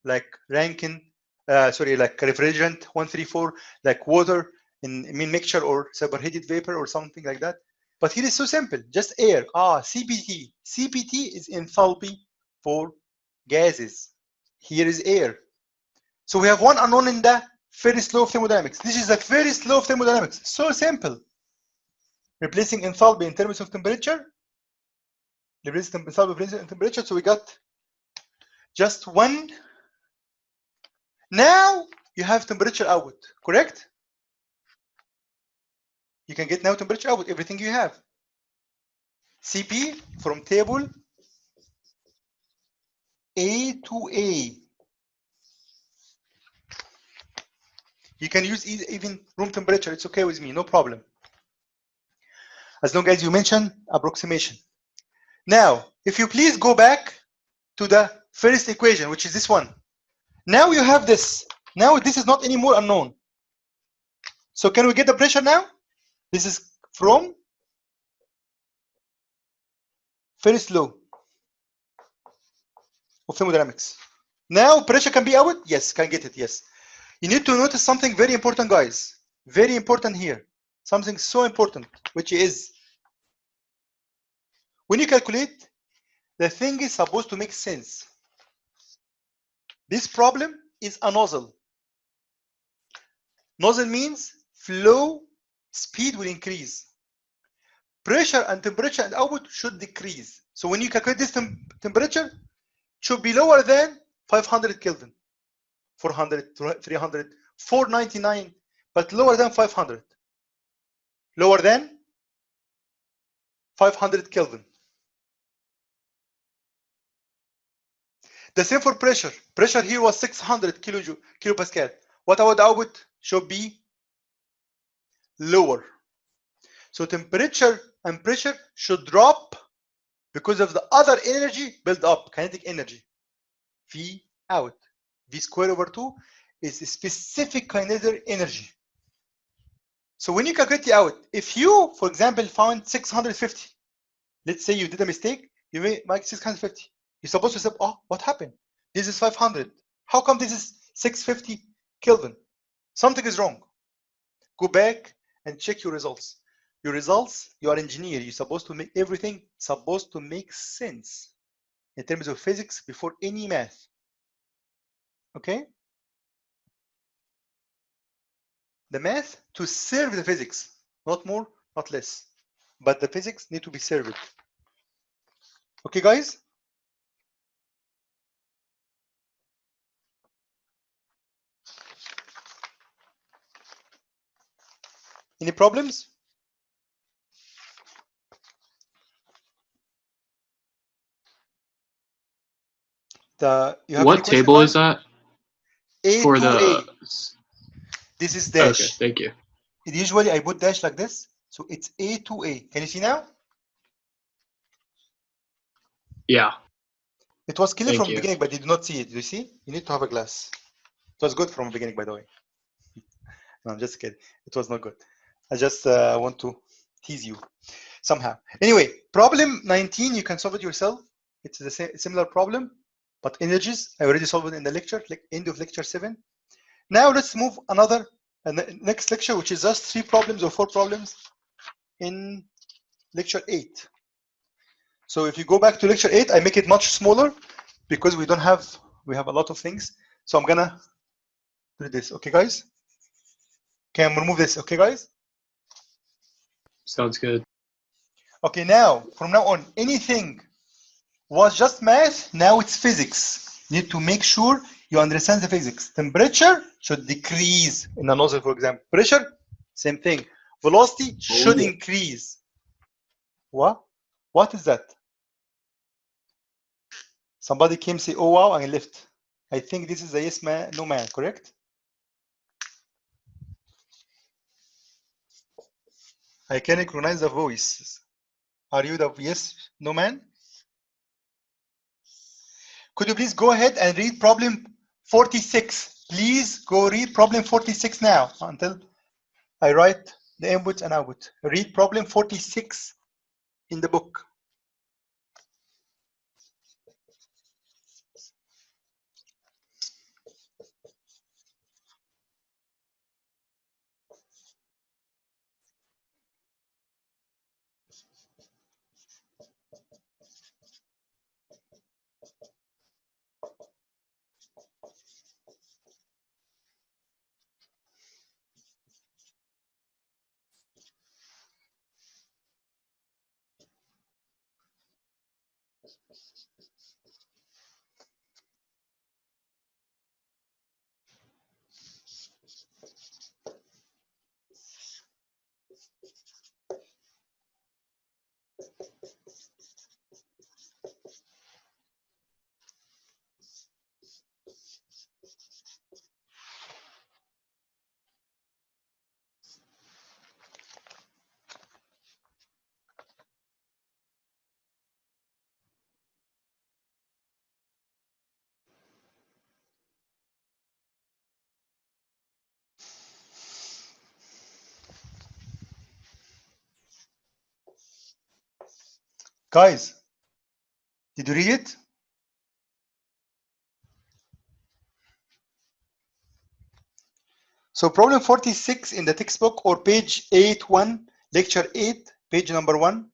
Like Rankine, like refrigerant 134, like water in mixture or superheated vapor or something like that. But here is so simple, just air. CPT. CPT is enthalpy for gases. Here is air. So we have one unknown in the first law of thermodynamics. This is the first law of thermodynamics. So simple. Replacing enthalpy in terms of temperature. Replacing enthalpy in temperature. So we got just one. Now you have temperature output, correct? You can get now temperature output, everything you have. CP from table A to A. You can use even room temperature. It's okay with me, no problem. As long as you mention approximation. Now, if you please go back to the first equation, which is this one. Now you have this. Now this is not anymore unknown. So can we get the pressure now? This is from first law of thermodynamics. Now pressure can be out? Yes, can get it, yes. You need to notice something very important, guys. Very important here. Something so important, which is when you calculate, the thing is supposed to make sense. This problem is a nozzle. Nozzle means flow speed will increase. Pressure and temperature and output should decrease. So when you calculate this temperature, should be lower than 500 Kelvin, 400, 300, 499, but lower than 500. Lower than 500 Kelvin. The same for pressure. Pressure here was 600 kilopascal. What about the output? Should be lower. So temperature and pressure should drop because of the other energy built up, kinetic energy. V out. V square over 2 is a specific kinetic energy. So when you calculate the out, if you, for example, found 650, let's say you did a mistake, you make 650. You're supposed to say, oh, what happened? This is 500. How come this is 650 Kelvin? Something is wrong. Go back and check your results. Your results, you are an engineer. You're supposed to make everything supposed to make sense in terms of physics before any math. Okay? The math to serve the physics, not more, not less. But the physics need to be served. Okay, guys? Any problems? You have What table is that? A For to the. A. This is dash. Okay, thank you. Usually I put dash like this, so it's A to A. Can you see now? Yeah. It was clear Thank from the you. beginning, but you did not see it. You see? You need to have a glass. It was good from the beginning, by the way. No, I'm just kidding. It was not good. I just want to tease you somehow. Anyway, problem 19, you can solve it yourself. It's the same, similar problem, but energies. I already solved it in the lecture, end of lecture 7. Now let's move another next lecture, which is just 3 problems or 4 problems in lecture 8. So if you go back to lecture 8, I make it much smaller because we have a lot of things. So I'm gonna do this. Okay, guys? Can we remove this? Okay, guys? Sounds good. Okay, now from now on, anything was just math, now it's physics. You need to make sure you understand the physics. Temperature should decrease in a nozzle, for example. Pressure, same thing. Velocity should yeah. increase. What? What is that? Somebody came say, oh wow, and left. I think this is a yes man, no man, correct? I can recognize the voice. Are you the yes, no man? Could you please go ahead and read problem 46? Please go read problem 46 now until I write the input and output. Read problem 46 in the book. Guys, did you read it? So problem 46 in the textbook or page 8.1, lecture 8, page number 1.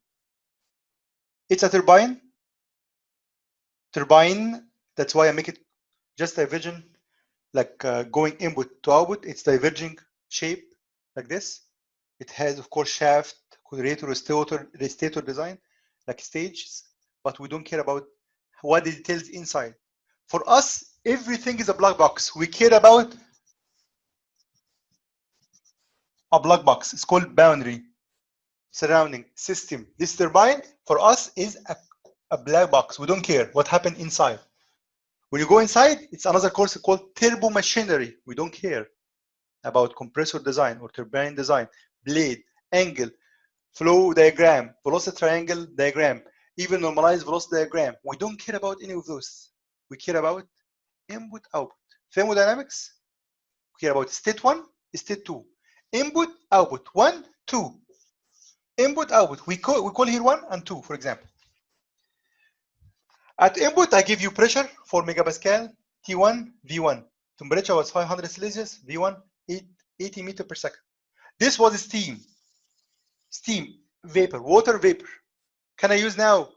It's a turbine. Turbine, that's why I make it just divergent, like going input to output. It's diverging shape like this. It has, of course, shaft, generator, restator design, like stages, but we don't care about what the details inside. For us, everything is a black box. We care about a black box. It's called boundary, surrounding, system. This turbine, for us, is a black box. We don't care what happened inside. When you go inside, it's another course called turbo machinery. We don't care about compressor design or turbine design, blade, angle, flow diagram, velocity triangle diagram, even normalized velocity diagram. We don't care about any of those. We care about input, output. Thermodynamics, we care about state 1, state 2. Input, output, 1, 2. Input, output. We call here 1 and 2, for example. At input, I give you pressure 4 megapascal, T1, V1. Temperature was 500 Celsius, V1, 80 meters per second. This was steam. Steam, vapor, water vapor. Can I use now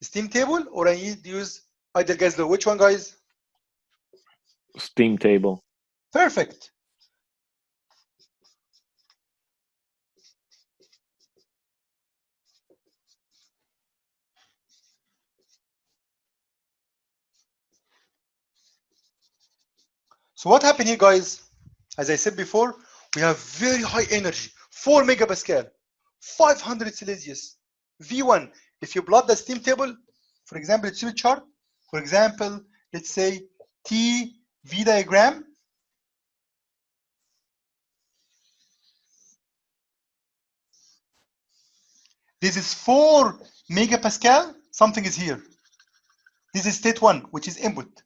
steam table or I need to use ideal gas law? Which one, guys? Steam table. Perfect. So what happened here, guys? As I said before, we have very high energy, 4 megapascal, 500 Celsius, V1. If you plot the steam table, for example, it's a chart. For example, let's say TV diagram. This is 4 megapascal. Something is here. This is state 1, which is input.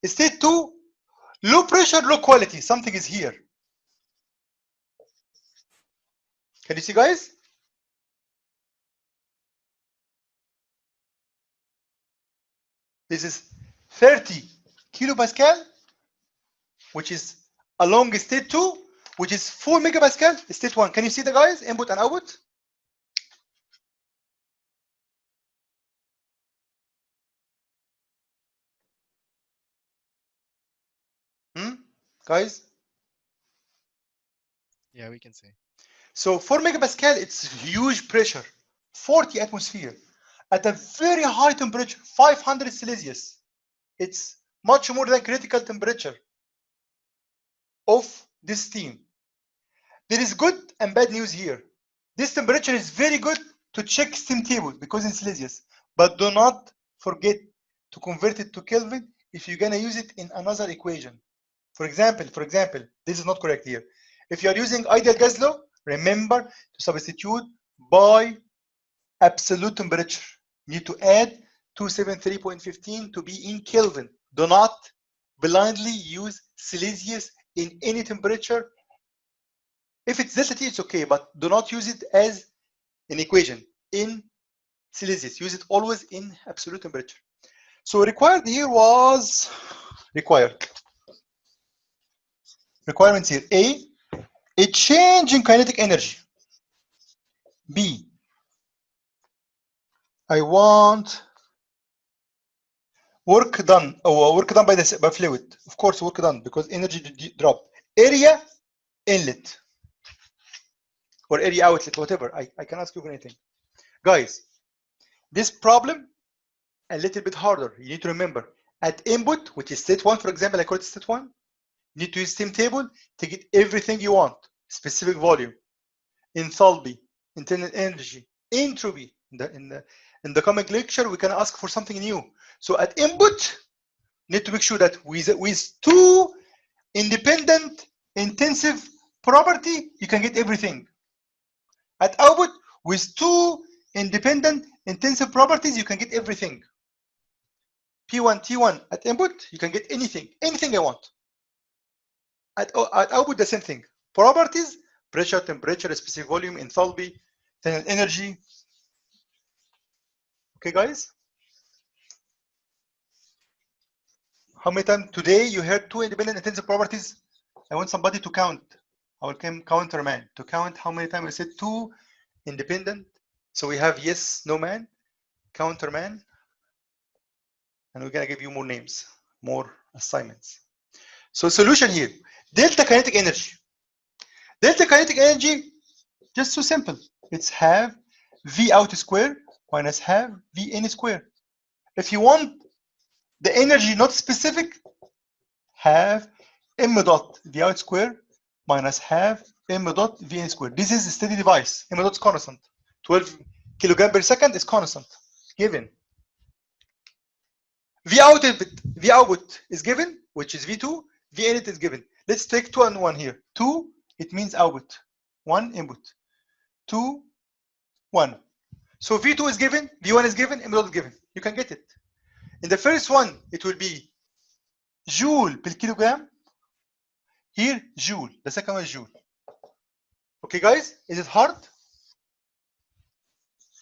State 2, low pressure, low quality. Something is here. Can you see, guys? This is 30 kilopascal, which is along state 2, which is 4 megapascal, state 1. Can you see the guys, input and output? Guys? Yeah, we can see. So 4 megapascal, it's huge pressure, 40 atmosphere, at a very high temperature, 500 Celsius. It's much more than critical temperature of this steam. There is good and bad news here. This temperature is very good to check steam table because in Celsius, but do not forget to convert it to Kelvin if you're gonna use it in another equation. For example, this is not correct here. If you are using ideal gas law, remember to substitute by absolute temperature. You need to add 273.15 to be in Kelvin. Do not blindly use Celsius in any temperature. If it's delta T, it's okay, but do not use it as an equation in Celsius. Use it always in absolute temperature. So required here was requirements here. A change in kinetic energy. B, I want work done by fluid. Of course, work done because energy dropped. Area inlet or area outlet, whatever. I can ask you anything. Guys, this problem a little bit harder. You need to remember at input, which is state 1, for example, I call it state 1. You need to use steam table to get everything you want. Specific volume, enthalpy, internal energy, entropy. In the coming lecture, we can ask for something new. So at input, need to make sure that with two independent intensive property, you can get everything. At output, with two independent intensive properties, you can get everything. P1, T1 at input, you can get anything I want. At output, the same thing. Properties, pressure, temperature, specific volume, enthalpy, internal energy. Okay, guys? How many times today you heard two independent intensive properties? I want somebody to count. I will counter man to count how many times I said two independent. So we have yes, no man, counter man, and we're gonna give you more names, more assignments. So solution here, delta kinetic energy. Delta kinetic energy, just so simple. It's half V out square minus half V in square. If you want the energy not specific, half m dot V out square minus half m dot V in square. This is a steady device. M dot is constant. 12 kilogram per second is constant, given. V output is given, which is V2. V inlet is given. Let's take 2 and 1 here. 2, it means output. 1, input. 2, 1. So V2 is given, V1 is given, M dot is given. You can get it. In the first one, it will be joule per kilogram. Here, joule. The second one is joule. Okay, guys, is it hard?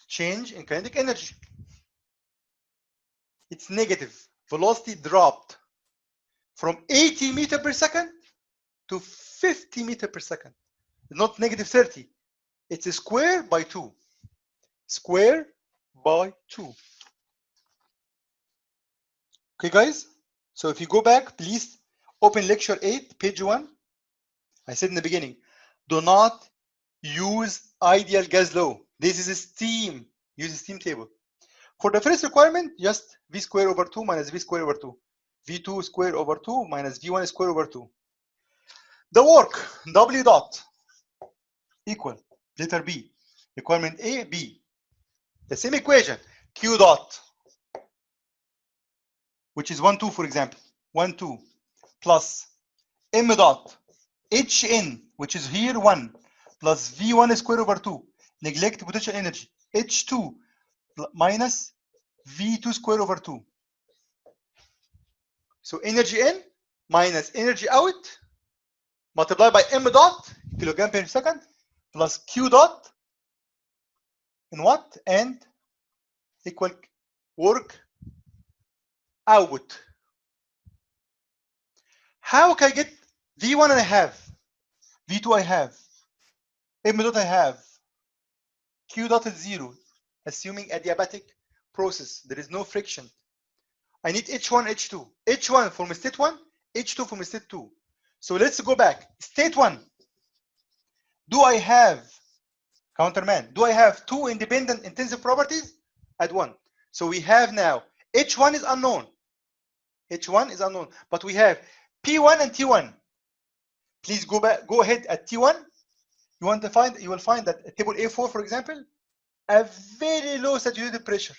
Change in kinetic energy. It's negative. Velocity dropped from 80 meter per second to 50 meter per second. Not negative 30. It's a square by 2. Square by 2. Okay, guys? So if you go back, please open lecture 8, page 1. I said in the beginning, do not use ideal gas law. This is a steam. Use a steam table. For the first requirement, just V square over 2 minus V square over 2. V2 square over 2 minus V1 square over 2. The work, W dot, equal, letter B. Requirement A, B. The same equation, Q dot, which is 1, 2, for example. 1, 2, plus M dot, Hn, which is here 1, plus V1 square over 2. Neglect potential energy. H2 minus V2 square over 2. So energy in minus energy out multiplied by m dot kilogram per second plus q dot in what and equal work output. How can I get V1 I have, V2 I have, M dot I have, Q dot is 0, assuming adiabatic process, there is no friction. I need H1, H2. H1 from state 1, H2 from state 2. So let's go back. State 1. Do I have, counterman, do I have two independent intensive properties? Add 1. So we have now, H1 is unknown. H1 is unknown, but we have P1 and T1. Please go back, go ahead at T1. You want to find, you will find that at table A4, for example, a very low saturated pressure.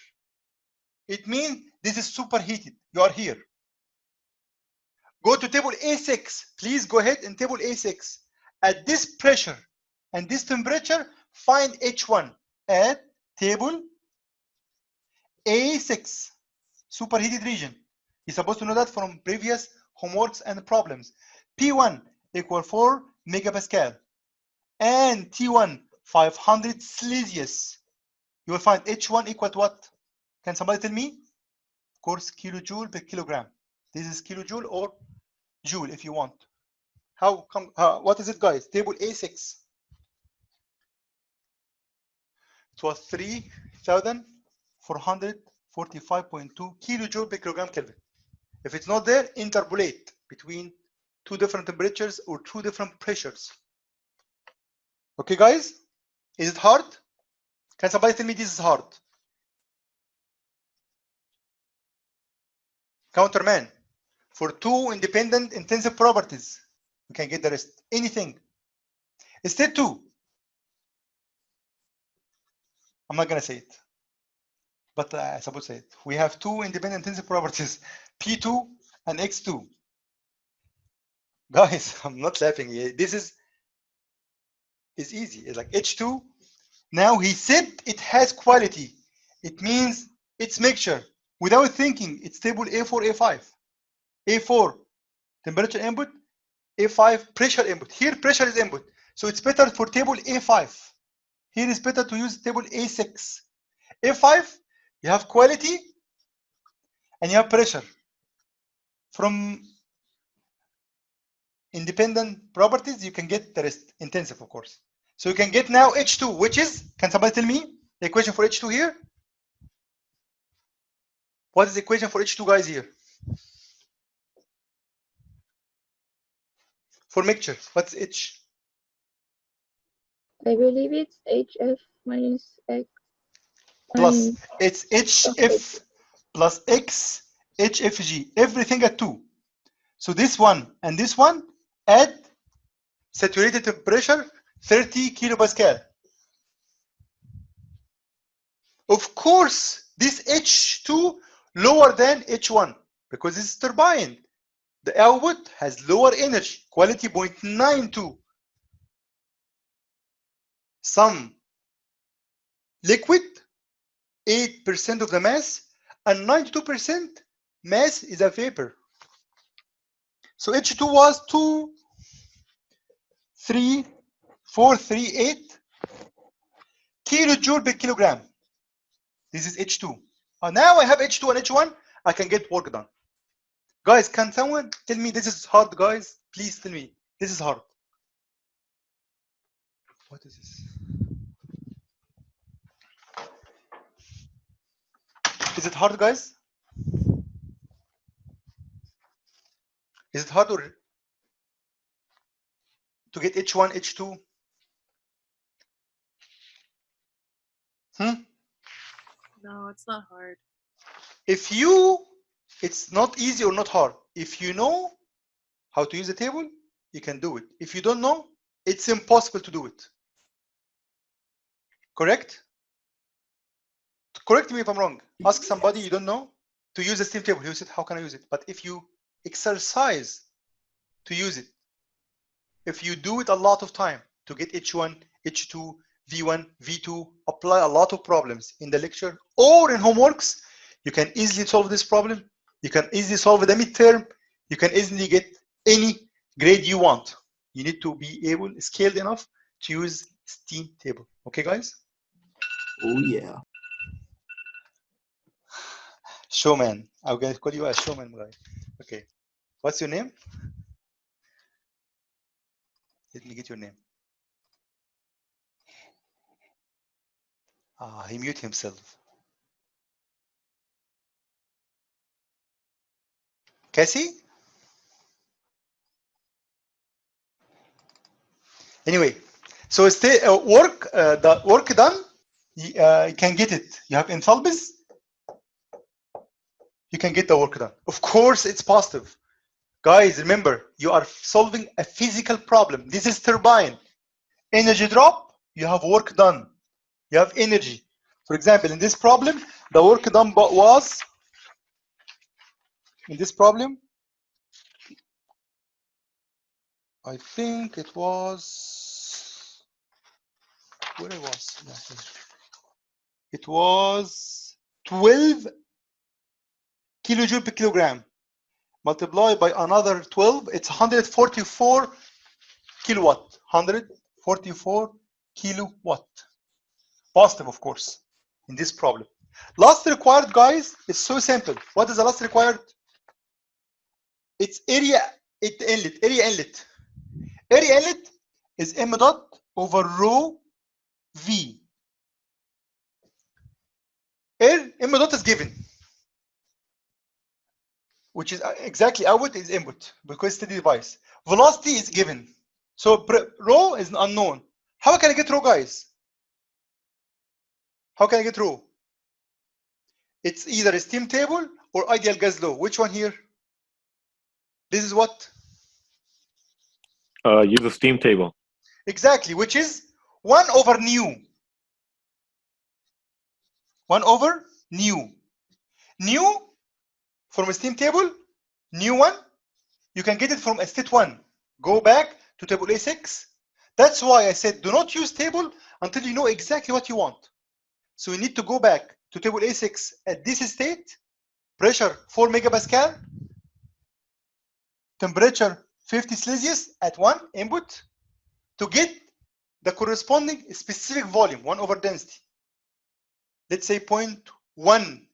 It means this is superheated. You are here. Go to table A6. Please go ahead in table A6. At this pressure and this temperature, find H1 at table A6, superheated region. You're supposed to know that from previous homeworks and problems. P1 equal 4 megapascal and T1 500 Celsius. You will find H1 equal to what? Can somebody tell me? Of course, kilojoule per kilogram. This is kilojoule or joule if you want. How come? What is it, guys? Table A6. It was 3,445.2 kilojoule per kilogram Kelvin. If it's not there, interpolate between two different temperatures or two different pressures. Okay, guys? Is it hard? Can somebody tell me this is hard? Counterman. For two independent intensive properties, we can get the rest. Anything. State 2. I'm not going to say it. But I suppose say it. We have two independent intensive properties, P2 and X2. Guys, I'm not laughing. This is easy. It's like H2. Now he said it has quality. It means it's mixture. Without thinking, it's table A4, A5. A4, temperature input. A5, pressure input. Here, pressure is input. So it's better for table A5. Here is better to use table A6. A5, you have quality and you have pressure. From independent properties, you can get the rest, intensive, of course. So you can get now H2, which is, can somebody tell me the equation for H2 here? What is the equation for H2, guys, here? For mixture, what's H? I believe it's HF minus X. Plus, it's HF plus X, HFG, everything at 2. So this one and this one add saturated temperature 30 kilopascal. Of course, this H2 lower than H1 because this is turbine. The output has lower energy, quality 0.92. Some liquid, 8% of the mass, and 92% mass is a vapor. So H2 was 2,3,438 kilojoule per kilogram. This is H2. Now I have H2 and H1, I can get work done. Guys, can someone tell me this is hard, guys? Please tell me. This is hard. What is this? Is it hard, guys? Is it hard or to get H1, H2? No, it's not hard. If you, it's not easy or not hard. If you know how to use the table, you can do it. If you don't know, it's impossible to do it. Correct? Correct me if I'm wrong. Ask somebody you don't know to use the steam table. He said, how can I use it? But if you exercise to use it, if you do it a lot of time to get H1, H2, V1, V2, apply a lot of problems in the lecture or in homeworks, you can easily solve this problem. You can easily solve the midterm. you can easily get any grade you want. You need to be able, scaled enough to use steam table. Okay, guys? Oh yeah. Showman. I'm going to call you a showman, guy. Okay. What's your name? Let me get your name. Ah, he muted himself. Cassie? Anyway, so stay the work done. You can get it. You have enthalpies. You can get the work done. Of course, it's positive. Guys, remember, you are solving a physical problem. This is turbine. Energy drop, you have work done. You have energy. For example, in this problem, the work done was, in this problem, I think it was, where it was? Yeah, here. It was 12 kilojoule per kilogram. Multiply by another 12, it's 144 kilowatt. 144 kilowatt. Positive, of course, in this problem. Last required, guys, is so simple. What is the last required? It's area inlet. Area inlet. Area inlet is m dot over rho v. M dot is given, which is exactly output is input because steady device. Velocity is given. So rho is unknown. How can I get rho, guys? How can I get rho? It's either a steam table or ideal gas law. Which one here? This is what? Use a steam table. Exactly, which is 1 over nu. 1 over nu. Nu from a steam table, nu 1, you can get it from a state 1. Go back to table A6. That's why I said do not use table until you know exactly what you want. So you need to go back to table A6 at this state, pressure 4 megapascal, temperature 50 Celsius at 1 input to get the corresponding specific volume, 1 over density. Let's say 0.1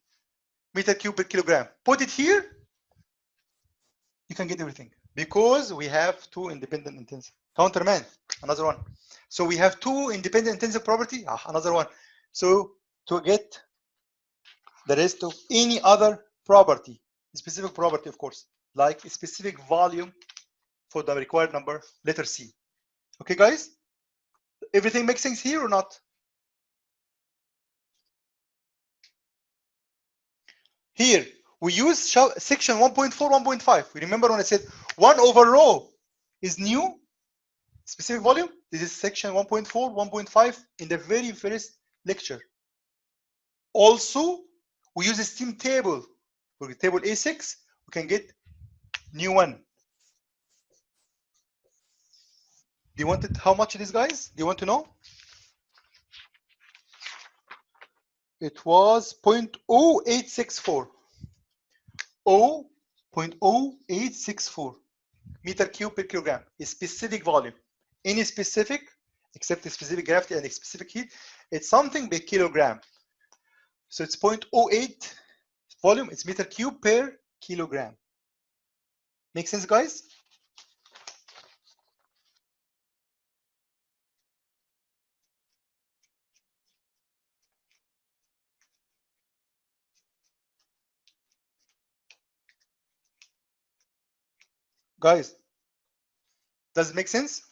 meter cube per kilogram. Put it here, you can get everything because we have two independent intensive. Counterman, another one. So we have two independent intensive property, another one. So to get the rest of any other property, specific property, of course, like a specific volume for the required number, letter C. Okay, guys? Everything makes sense here or not? Here, we use section 1.4, 1.5. We remember when I said 1 over rho is new, specific volume? This is section 1.4, 1.5 in the very first lecture. Also, we use a steam table. For the table A6, we can get new one. Do you want it? How much it is, guys? Do you want to know? It was 0.0864. 0.0864 meter cube per kilogram. A specific volume. Any specific, except the specific gravity and the specific heat, it's something per kilogram. So it's 0.08 volume. It's meter cube per kilogram. Make sense, guys? Guys, does it make sense?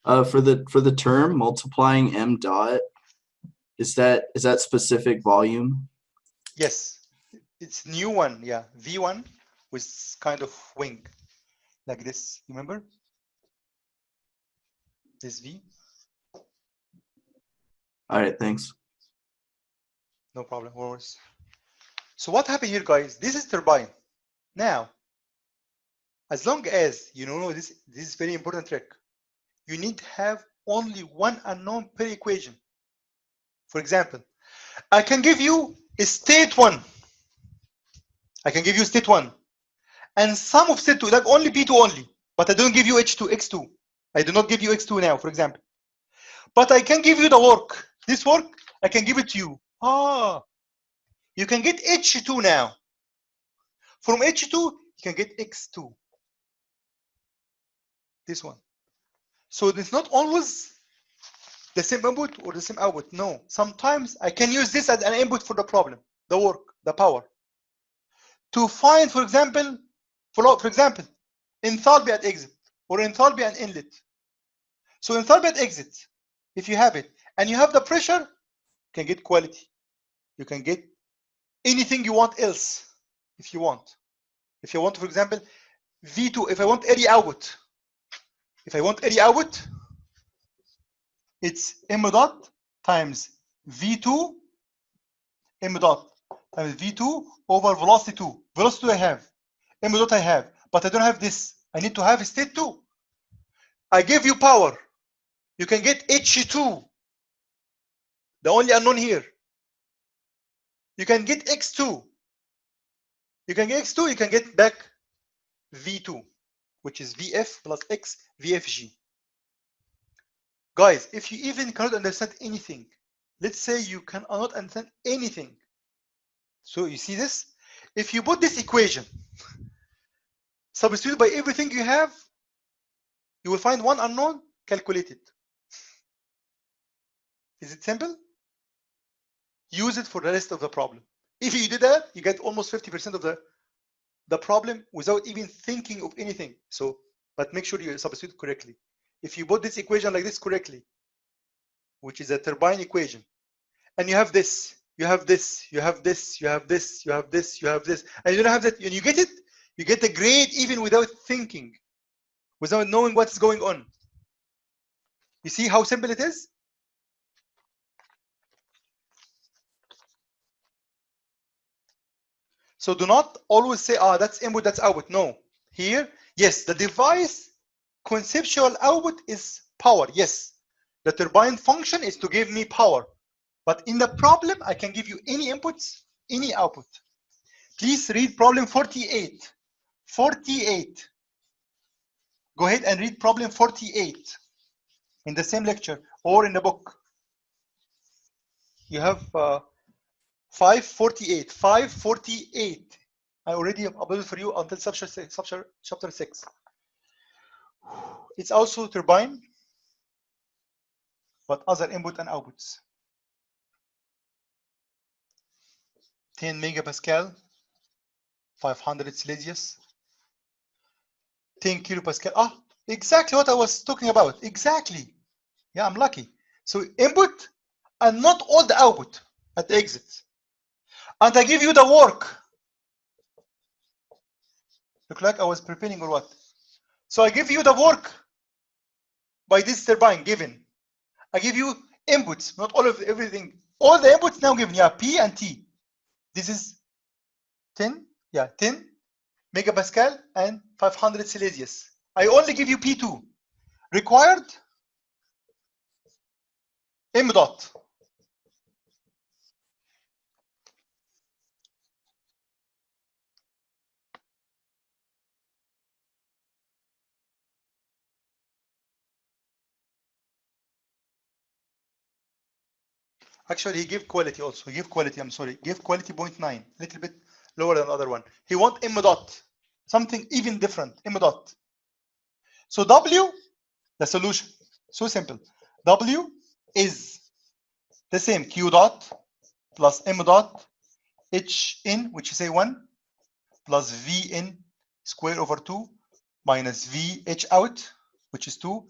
For the term multiplying m dot, is that specific volume? Yes, it's new one. Yeah, V1 with kind of wing like this. Remember this V? All right, thanks. No problem. Worse. So what happened here, guys? This is turbine. Now, as long as you know this is very important trick. You need to have only one unknown per equation. For example, I can give you a state 1. I can give you state 1. And sum of state 2, like only P2 only. But I don't give you H2, X2. I do not give you X2 now, for example. But I can give you the work. This work, I can give it to you. Ah, you can get H2 now. From H2, you can get X2. This one. So it's not always the same input or the same output. No. Sometimes I can use this as an input for the problem, the work, the power. To find, for example, enthalpy at exit or enthalpy at inlet. So enthalpy at exit, if you have it, and you have the pressure, you can get quality. You can get anything you want else, if you want. If you want, for example, V2, if I want area output, it's m dot times V2, m dot times V2 over velocity 2. Velocity 2 I have, m dot I have, but I don't have this. I need to have state 2. I give you power. You can get H2, the only unknown here. You can get X2. You can get X2, you can get back V2, which is VF plus X VFG. Guys, if you even cannot understand anything, let's say you cannot understand anything. So you see this? If you put this equation, substitute by everything you have, you will find one unknown, calculate it. Is it simple? Use it for the rest of the problem. If you do that, you get almost 50% of the problem without even thinking of anything. So, but make sure you substitute correctly. If you put this equation like this correctly, which is a turbine equation, and you have this, you have this, you have this, you have this, you have this, you have this, and you don't have that, and you get it, you get the grade even without thinking, without knowing what's going on. You see how simple it is? So do not always say, ah, that's input, that's output. No. Here, yes, the device conceptual output is power. Yes. The turbine function is to give me power. But in the problem, I can give you any inputs, any output. Please read problem 48. 48. Go ahead and read problem 48 in the same lecture or in the book. You have 548. 548. I already uploaded for you until chapter 6. It's also turbine, but other input and outputs. 10 megapascal, 500 Celsius, 10 kilopascal. Ah, exactly what I was talking about. Exactly. Yeah, I'm lucky. So input and not all the output at the exit. And I give you the work. Look like I was preparing or what? So I give you the work by this turbine given. I give you inputs, not all of everything. All the inputs now given, yeah, P and T. This is 10, yeah, 10 megapascal and 500 Celsius. I only give you P2. Required M dot. Actually, he gave quality also. He gave quality, I'm sorry. Give quality 0.9, a little bit lower than the other one. He want M dot, something even different, M dot. So W, the solution, so simple. W is the same, Q dot plus M dot H in, which is A1, plus V in square over 2, minus V H out, which is 2,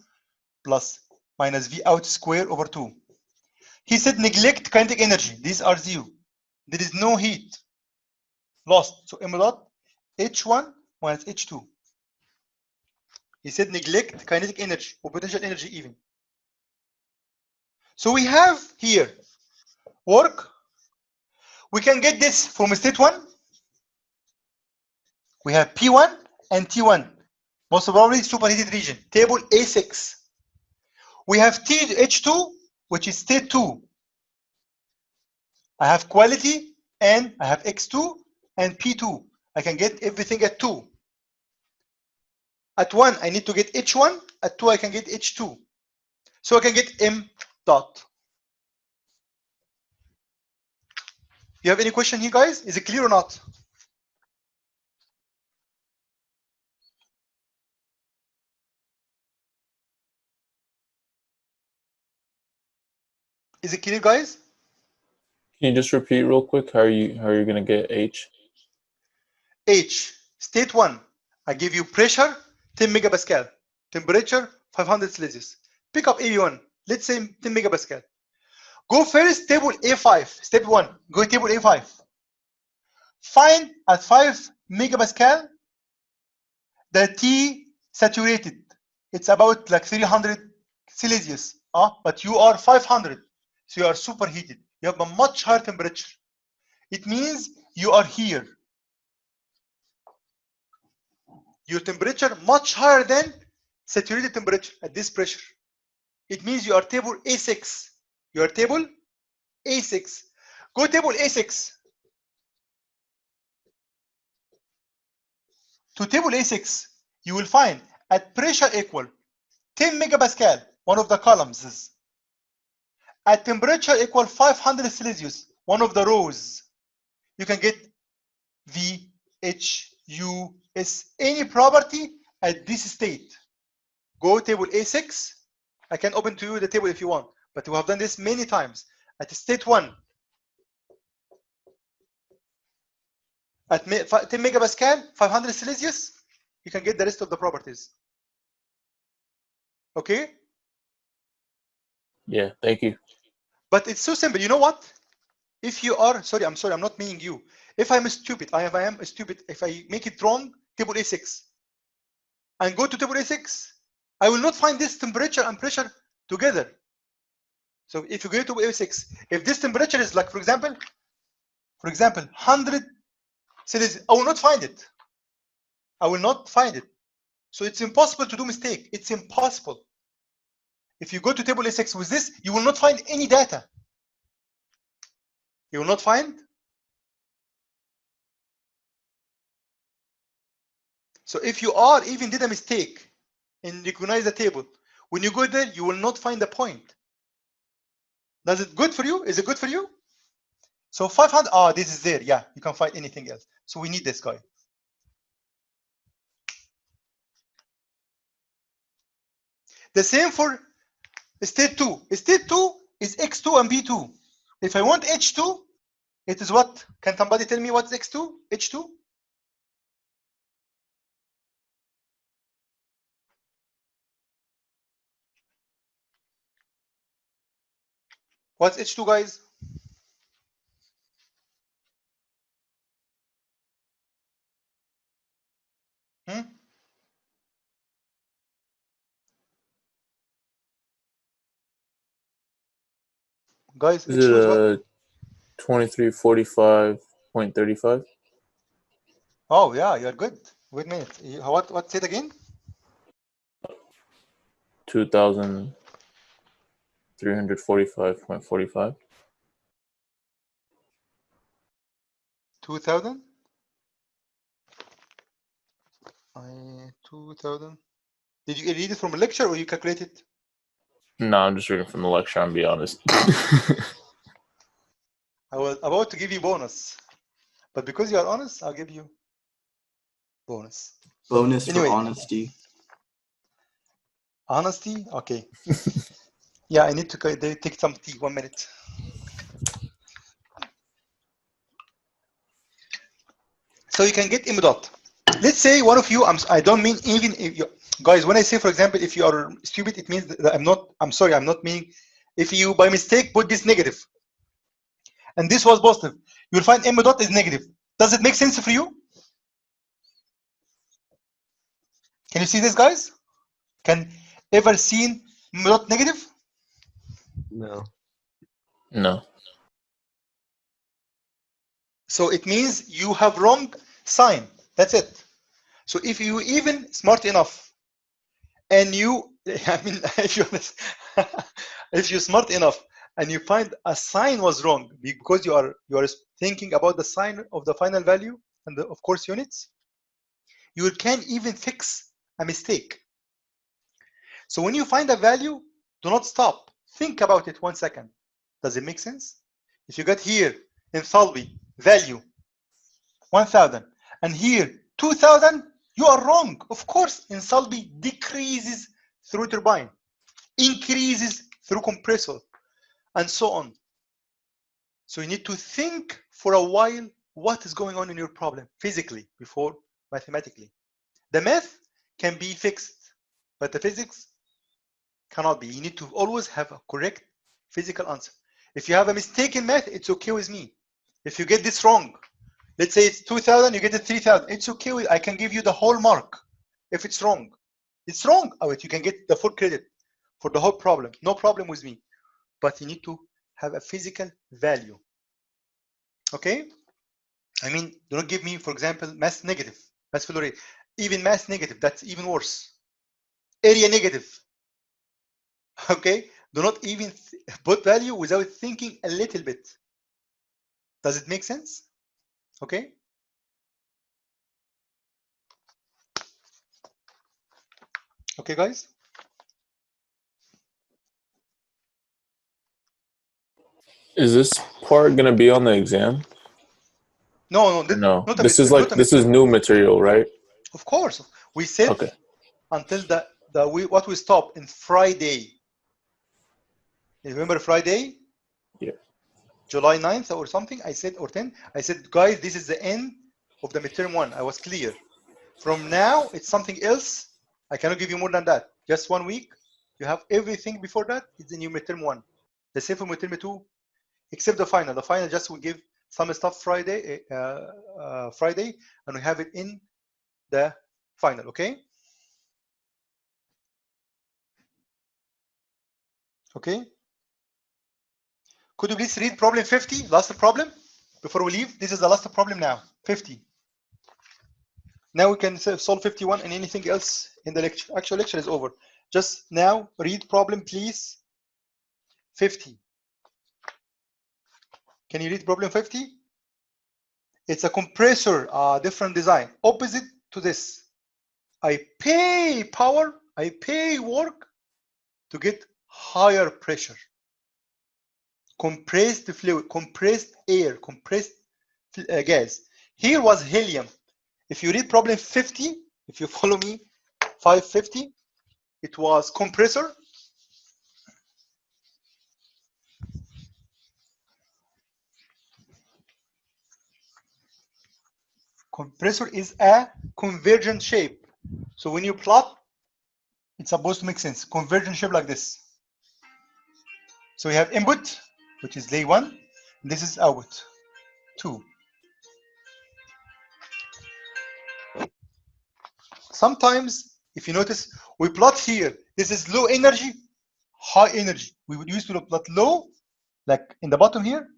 plus minus V out square over 2. He said neglect kinetic energy. These are 0. There is no heat lost. So M dot H1 minus H2. He said neglect kinetic energy or potential energy even. So we have here work. We can get this from state 1. We have P1 and T1. Most probably superheated region. Table A6. We have H2, which is state 2. I have quality and I have X2 and P2. I can get everything at 2. At 1, I need to get H1. At 2, I can get H2. So I can get M dot. You have any question here, guys? Is it clear or not? Is it clear, guys? Can you just repeat real quick? How are you gonna get H? H, state 1, I give you pressure 10 megapascal, temperature 500 Celsius. Pick up AB1, let's say 10 megapascal. Go first table A5, step 1, go table A5. Find at 5 megapascal the T saturated. It's about like 300 Celsius, but you are 500, so you are superheated. You have a much higher temperature. It means you are here. Your temperature much higher than saturated temperature at this pressure. It means you are table A6. You are table A6. Go table A6. To table A6, you will find at pressure equal 10 megapascal, one of the columns is. At temperature equal 500 Celsius, one of the rows. You can get V, H, U, S, any property at this state. Go table A6. I can open to you the table if you want, but we have done this many times. At state 1, at 10 megapascal, 500 Celsius, you can get the rest of the properties. Okay? Yeah, thank you. But it's so simple. You know what? If you are, sorry, I'm not meaning you. If I'm stupid, I am stupid. If I make it wrong, table A6, and go to table A6, I will not find this temperature and pressure together. So if you go to A6, if this temperature is like, for example, 100 Celsius, I will not find it. I will not find it. So it's impossible to do mistake. It's impossible. If you go to table A6 with this, you will not find any data. You will not find. So if you are even did a mistake and recognize the table, when you go there, you will not find the point. Does it good for you? Is it good for you? So 500, this is there. Yeah, you can find anything else. So we need this guy. The same for state 2. State 2 is X2 and B2. If I want H2, it is what? Can somebody tell me what's X2? H2? What's H2, guys? Guys, Is H2 is what? it 2345.35? Oh yeah, you're good. Wait a minute. What? Say it again. 2345.45. 2000. 2000. Did you read it from a lecture or you calculate it? No, I'm just reading from the lecture, I'll be honest. I was about to give you bonus, but because you are honest, I'll give you bonus. Bonus Anyway. for honesty. Honesty? Okay. Yeah, I need to take some tea. 1 minute. So you can get M dot. Let's say one of you, I don't mean even if you, guys, when I say, for example, if you are stupid, it means that I'm sorry, I'm not meaning, if you by mistake put this negative and this was positive, you will find M dot is negative. Does it make sense for you? Can you see this, guys? Can ever seen M dot negative? No. No. So it means you have wrong sign. That's it. So if you even smart enough and you, I mean, if you're smart enough and you find a sign was wrong because you are thinking about the sign of the final value, and of course units, you can't even fix a mistake. So when you find a value, do not stop. Think about it 1 second. Does it make sense? If you got here enthalpy value 1000 and here 2000, you are wrong. Of course, enthalpy decreases through turbine, increases through compressor, and so on. So you need to think for a while what is going on in your problem physically before mathematically. The math can be fixed, but the physics cannot be. You need to always have a correct physical answer. If you have a mistake in math, it's okay with me. If you get this wrong, let's say it's 2000, you get it 3000, it's okay with, I can give you the whole mark. If it's wrong, it's wrong. Oh, you can get the full credit for the whole problem. No problem with me. But you need to have a physical value. Okay? I mean, do not give me, for example, mass negative, mass flow rate. Even mass negative, that's even worse. Area negative. Okay? Do not even put value without thinking a little bit. Does it make sense? Okay? Okay, guys? Is this part gonna be on the exam? No, No. not a This is midterm. like this is new material, right? Of course. We said Okay. until what we stopped in Friday. You remember Friday? Yeah. July 9th or something, I said, or 10, I said, guys, this is the end of the midterm 1. I was clear. From now, it's something else. I cannot give you more than that. Just 1 week. You have everything before that. It's the new midterm 1. The same for midterm 2, except the final. The final just will give some stuff Friday, and we have it in the final, okay? Okay. Could you please read problem 50, last problem, before we leave? This is the last problem now, 50. Now we can solve 51 and anything else in the lecture. Actual lecture is over. Just now read problem, please. 50. Can you read problem 50? It's a compressor, different design, opposite to this. I pay power, I pay work to get higher pressure. Compressed fluid, compressed air, compressed gas. Here was helium. If you read problem 50, if you follow me, 550, it was compressor. Compressor is a convergent shape. So when you plot, it's supposed to make sense. Convergent shape like this. So we have input, which is lay 1. And this is output, 2. Sometimes, if you notice, we plot here. This is low energy, high energy. We would use to plot low, like in the bottom here.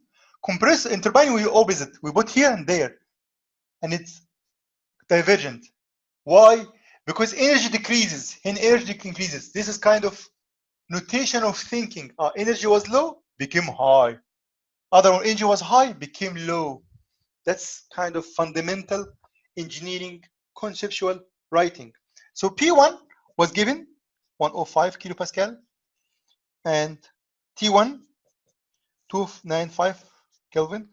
Compressor and turbine, we opposite. We put here and there. And it's divergent. Why? Because energy decreases and energy increases. This is kind of notation of thinking. Energy was low, became high. Other energy was high, became low. That's kind of fundamental engineering conceptual writing. So P1 was given 105 kilopascal and T1 295 Kelvin,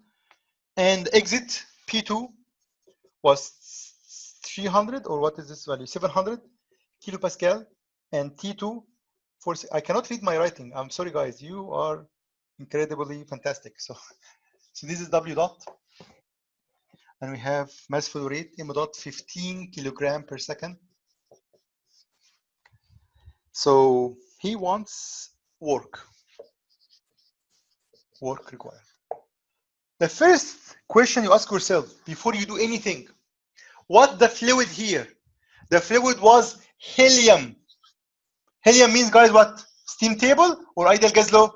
and exit P2 was 300, or what is this value? 700 kilopascal, and T2 for, I cannot read my writing. I'm sorry, guys. You are incredibly fantastic. So this is W dot, and we have mass flow rate M dot 15 kilogram per second. So he wants work required. The first question you ask yourself before you do anything, what the fluid here? The fluid was helium. Helium means, guys, what? Steam table or ideal gas law?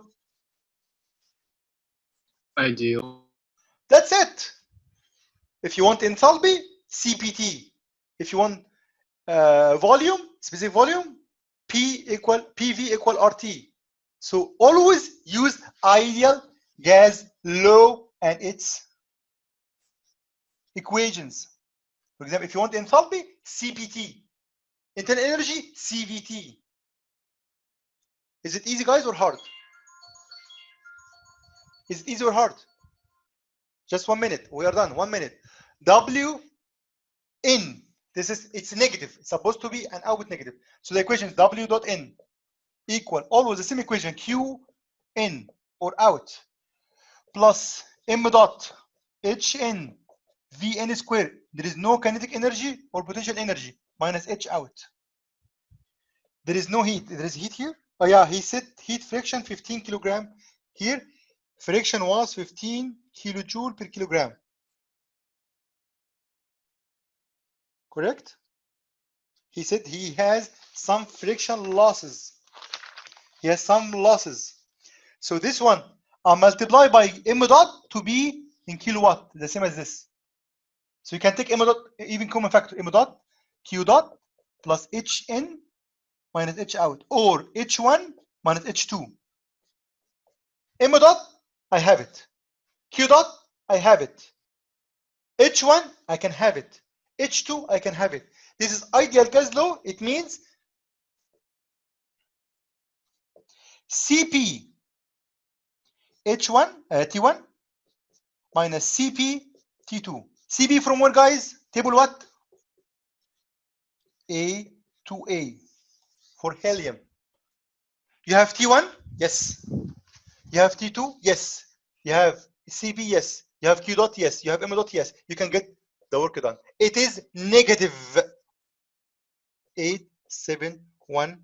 Ideal. That's it. If you want enthalpy, CPT. If you want volume, specific volume, PV equal RT. So always use ideal gas law and its equations. For example, if you want enthalpy, CPT. Internal energy, CVT. Is it easy, guys, or hard? Is it easy or hard? Just 1 minute. We are done. 1 minute. W in. It's negative. It's supposed to be an output negative. So the equation is W dot in equal always the same equation, Q in or out plus M dot H in V n squared. There is no kinetic energy or potential energy minus H out. There is no heat. There is heat here. Oh yeah, he said heat friction 15 kilogram. Here, friction was 15 kilojoule per kilogram. Correct? He said he has some friction losses. He has some losses. So this one, I multiply by M dot to be in kilowatt, the same as this. So you can take M dot, even common factor, M dot, Q dot, plus Hn minus H out, or H1 minus H2. M dot, I have it. Q dot, I have it. H1, I can have it. H2, I can have it. This is ideal gas law. It means Cp H1, T1 minus Cp T2. Cp from where, guys? Table what? A to A for helium. You have T1? Yes. You have T2? Yes. You have Cp? Yes. You have Q dot? Yes. You have M dot? Yes. You can get the work done. It is negative 871.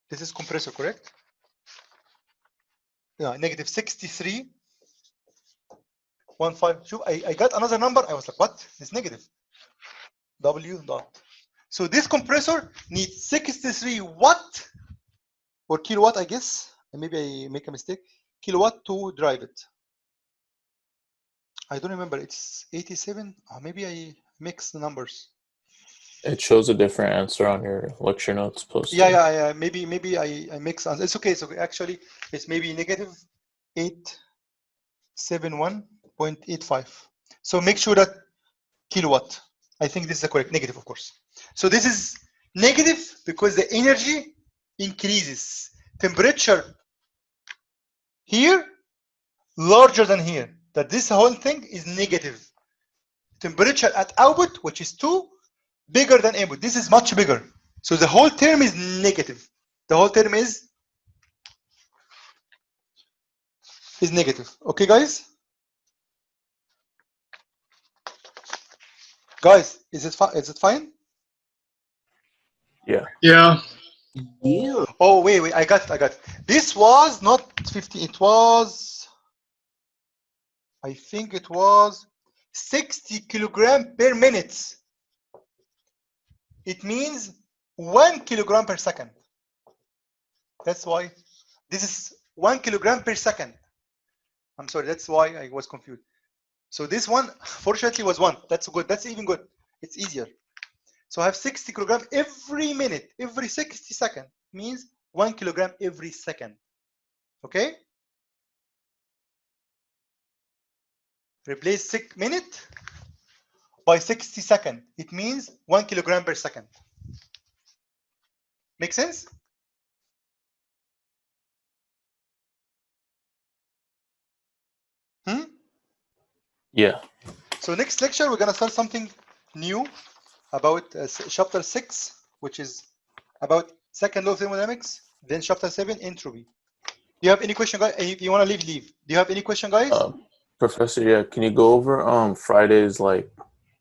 This is compressor, correct? Yeah, negative 63. 15. I got another number. I was like, what? It's negative. W dot. So this compressor needs 63 watt or kilowatt, I guess. And maybe I make a mistake. Kilowatt to drive it. I don't remember. It's 87. Maybe I mix the numbers. It shows a different answer on your lecture notes posted. Yeah. Maybe I mix. It's okay. So actually, it's maybe negative 871.85. So make sure that kilowatt. I think this is the correct negative, of course. So this is negative because the energy increases. Temperature here larger than here. That this whole thing is negative. Temperature at output, which is 2, bigger than input. This is much bigger. So the whole term is negative. The whole term is negative. Okay, guys? Guys, is it fine? Yeah. Yeah. Yeah. Oh, wait, I got it. This was not 50, it was, I think it was 60 kilogram per minute. It means 1 kilogram per second. That's why this is 1 kilogram per second. I'm sorry, that's why I was confused. So this one, fortunately, was 1. That's good. That's even good. It's easier. So I have 60 kilogram every minute, every 60 seconds. Means 1 kilogram every second. Okay? Replace minute by 60 seconds. It means 1 kilogram per second. Make sense? Yeah. So next lecture, we're going to start something new about chapter 6, which is about second law of thermodynamics. Then chapter 7, entropy. Do you have any question, guys? If you want to leave. Do you have any question, guys? Professor, yeah, can you go over Fridays, like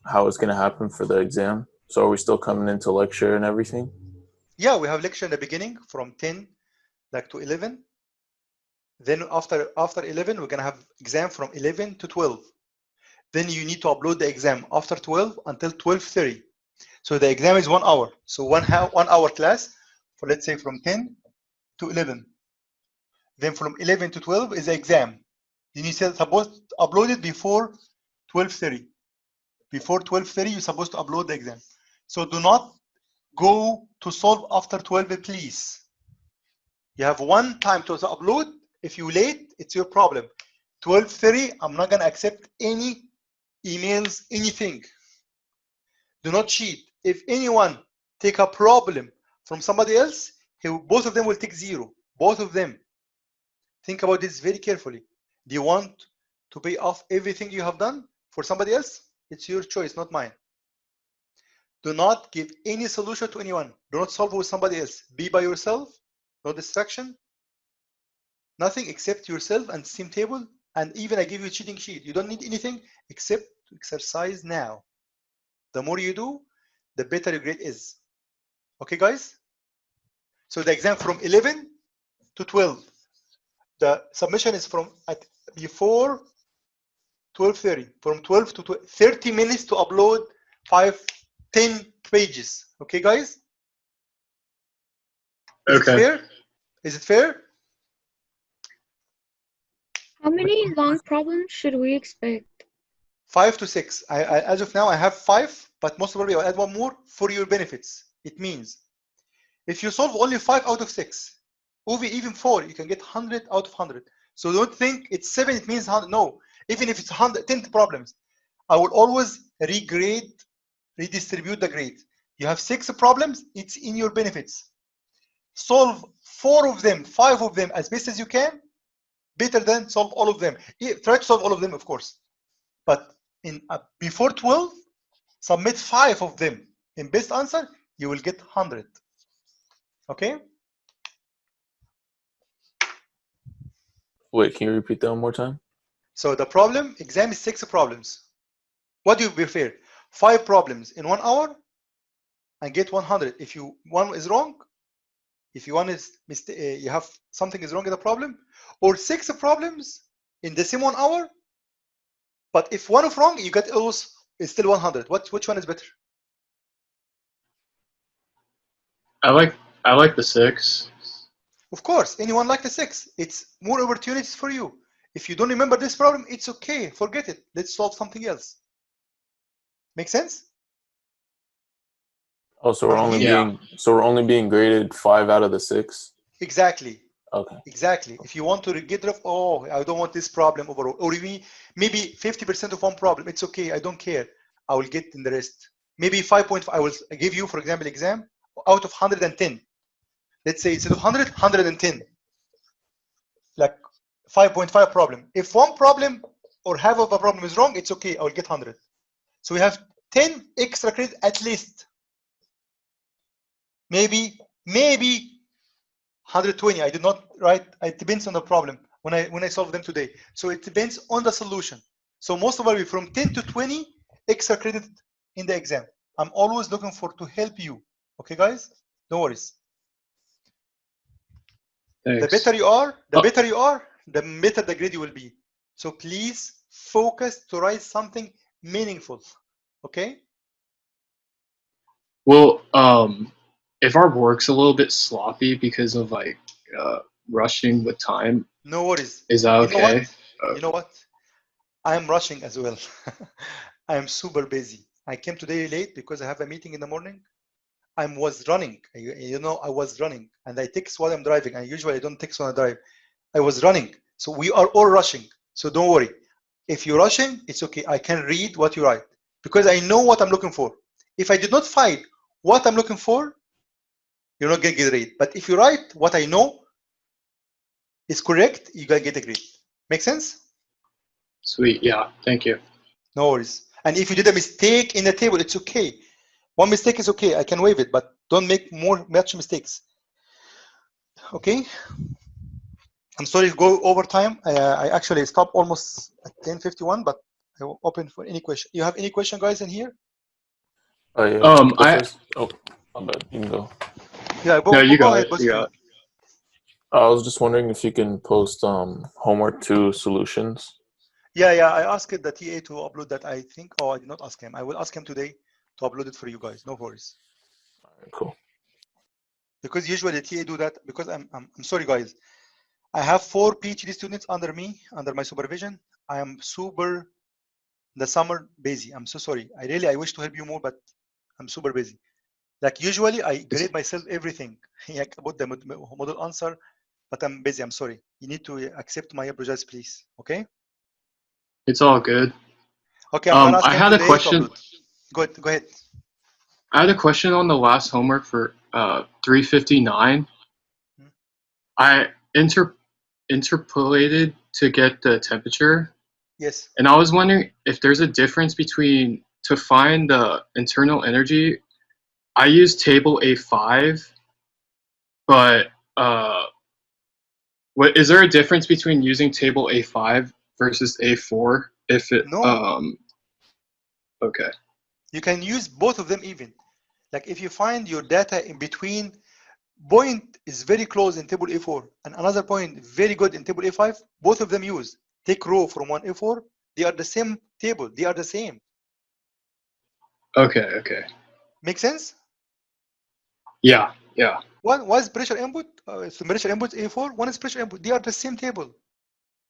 how it's gonna happen for the exam? So are we still coming into lecture and everything? Yeah, we have lecture in the beginning from 10 like to 11. Then after 11, we're gonna have exam from 11 to 12. Then you need to upload the exam after 12 until 12:30. So the exam is 1 hour. So 1 hour class for, let's say, from 10 to 11. Then from 11 to 12 is the exam. You need to supposed to upload it before 12:30. Before 12:30, you're supposed to upload the exam. So do not go to solve after 12, please. You have one time to upload. If you're late, it's your problem. 12:30, I'm not gonna accept any emails, anything. Do not cheat. If anyone take a problem from somebody else, both of them will take 0. Both of them. Think about this very carefully. Do you want to pay off everything you have done for somebody else? It's your choice, not mine. Do not give any solution to anyone. Do not solve with somebody else. Be by yourself, no distraction, nothing except yourself and steam table. And even I give you a cheating sheet. You don't need anything except to exercise now. The more you do, the better your grade is. Okay, guys? So the exam from 11 to 12. The submission is from before 12:30. From 12 to 30 minutes to upload 10 pages. Okay, guys? Is Okay. it fair? Is it fair? How many long problems should we expect? 5 to 6. As of now, I have 5, but most probably I'll add one more for your benefits. It means if you solve only 5 out of 6, or even 4, you can get 100 out of 100. So don't think it's 7, it means 100. No, even if it's 10 problems, I will always regrade, redistribute the grade. You have 6 problems, it's in your benefits. Solve 4 of them, 5 of them as best as you can, better than solve all of them. Try to solve all of them, of course. But in before 12, submit 5 of them. In best answer, you will get 100. Okay? Wait, can you repeat that one more time? So the problem, exam is 6 problems. What do you prefer? 5 problems in 1 hour and get 100. If one is wrong, if one is you have something is wrong in the problem, or 6 problems in the same 1 hour, but if one is wrong, you get always it's still 100. Which one is better? I like the 6. Of course, anyone like the 6. It's more opportunities for you. If you don't remember this problem, it's okay. Forget it. Let's solve something else. Make sense? Oh, so we're I'm only here. being being graded 5 out of the 6. Exactly. Okay. Exactly. If you want to get rid of, I don't want this problem overall, or maybe 50% of one problem, it's okay. I don't care. I will get in the rest. Maybe 5.5. I will give you, for example, exam out of 110. Let's say instead of 100, 110. Like 5.5 problem. If one problem or half of a problem is wrong, it's okay. I will get 100. So we have 10 extra credits at least. Maybe 120. I did not write. It depends on the problem when I solve them today. So it depends on the solution. So most probably from 10 to 20 extra credit in the exam. I'm always looking to help you. Okay, guys? No worries. Thanks. The better you are, the better the grade you will be. So please focus to write something meaningful. Okay? Well, if our work's a little bit sloppy because of like rushing with time, No worries. is that okay? You know what? I'm rushing as well. I am super busy. I came today late because I have a meeting in the morning. I was running. I was running, and I text while I'm driving. I usually don't text when I drive. I was running. So we are all rushing. So don't worry. If you're rushing, it's okay. I can read what you write because I know what I'm looking for. If I did not find what I'm looking for, you're not going to get a grade. But if you write what I know is correct, you're going to get a grade. Make sense? Sweet. Yeah. Thank you. No worries. And if you did a mistake in the table, it's okay. One mistake is okay. I can waive it, but don't make much mistakes. Okay? I'm sorry to go over time. I actually stopped almost at 10:51, but I will open for any question. You have any question, guys, in here? Oh yeah. But you can go. Yeah, No, you go got ahead. it. You got it. I was just wondering if you can post homework 2 solutions. Yeah, I asked the TA to upload that. I think, I did not ask him. I will ask him today to upload it for you guys. No worries. All right, cool. Because usually the TA do that. Because I'm sorry, guys. I have 4 PhD students under me, under my supervision. I am super the summer busy. I'm so sorry. I wish to help you more, but I'm super busy. Like usually I grade myself everything. Like about the model answer, but I'm busy. I'm sorry. You need to accept my apologies, please. Okay? It's all good. Okay, I'm gonna ask I them had a today to question. upload. Go ahead. I had a question on the last homework for 359. I interpolated to get the temperature, Yes. and I was wondering if there's a difference between, to find the internal energy, I use table A5, but what is there a difference between using table A5 versus A4? If it No. Okay. You can use both of them even. Like if you find your data in between point is very close in table A4 and another point very good in table A5, both of them use. Take row from one A4, they are the same table, they are the same. Okay. Make sense? Yeah. One is pressure input, so pressure input A4, one is pressure input, they are the same table.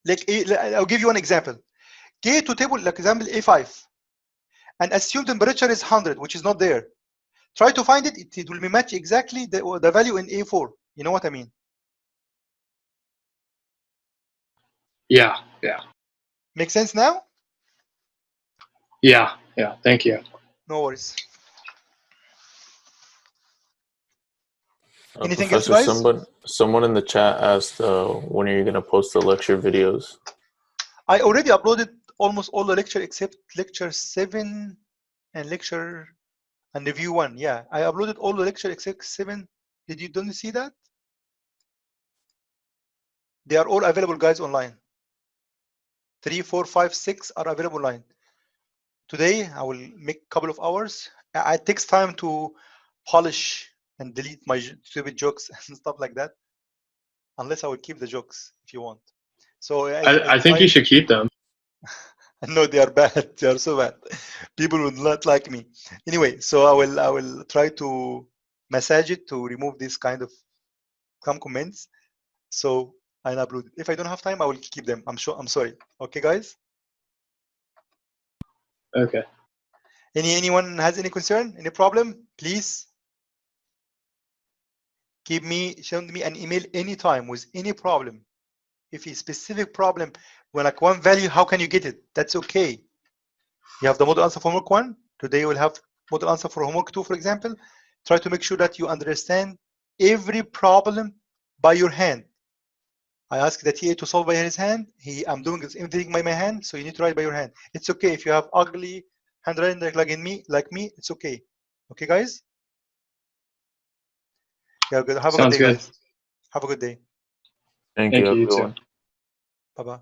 Like I'll give you one example. K to table, like example A5, and assume temperature is 100, which is not there. Try to find it, it will match exactly the value in A4. You know what I mean? Yeah. Make sense now? Yeah. Thank you. No worries. Anything else, Professor, guys? someone in the chat asked, when are you going to post the lecture videos? I already uploaded almost all the lecture except lecture 7 and lecture and review 1. Yeah, I uploaded all the lecture except 7. Don't you see that? They are all available, guys, online. 3, 4, 5, 6 are available online. Today, I will make a couple of hours. It takes time to polish and delete my stupid jokes and stuff like that. Unless I will keep the jokes if you want. So I think you should keep them. No, they are bad. They are so bad. People would not like me. Anyway, so I will try to massage it to remove this kind of some comments. So I'll upload it. If I don't have time, I will keep them. I'm sure. I'm sorry. Okay, guys. Okay. Anyone has any concern? Any problem? Please send me an email anytime with any problem. If it's specific problem, when like one value, how can you get it? That's okay. You have the model answer for homework 1. Today we'll have model answer for homework 2, for example. Try to make sure that you understand every problem by your hand. I asked the TA to solve by his hand. I'm doing everything by my hand, so you need to write by your hand. It's okay if you have ugly handwriting like me, it's okay. Okay, guys? Yeah, good. Have a good Sounds day, good. guys. Have a good day. Thank Thank you, you, you too. everyone. Bye-bye.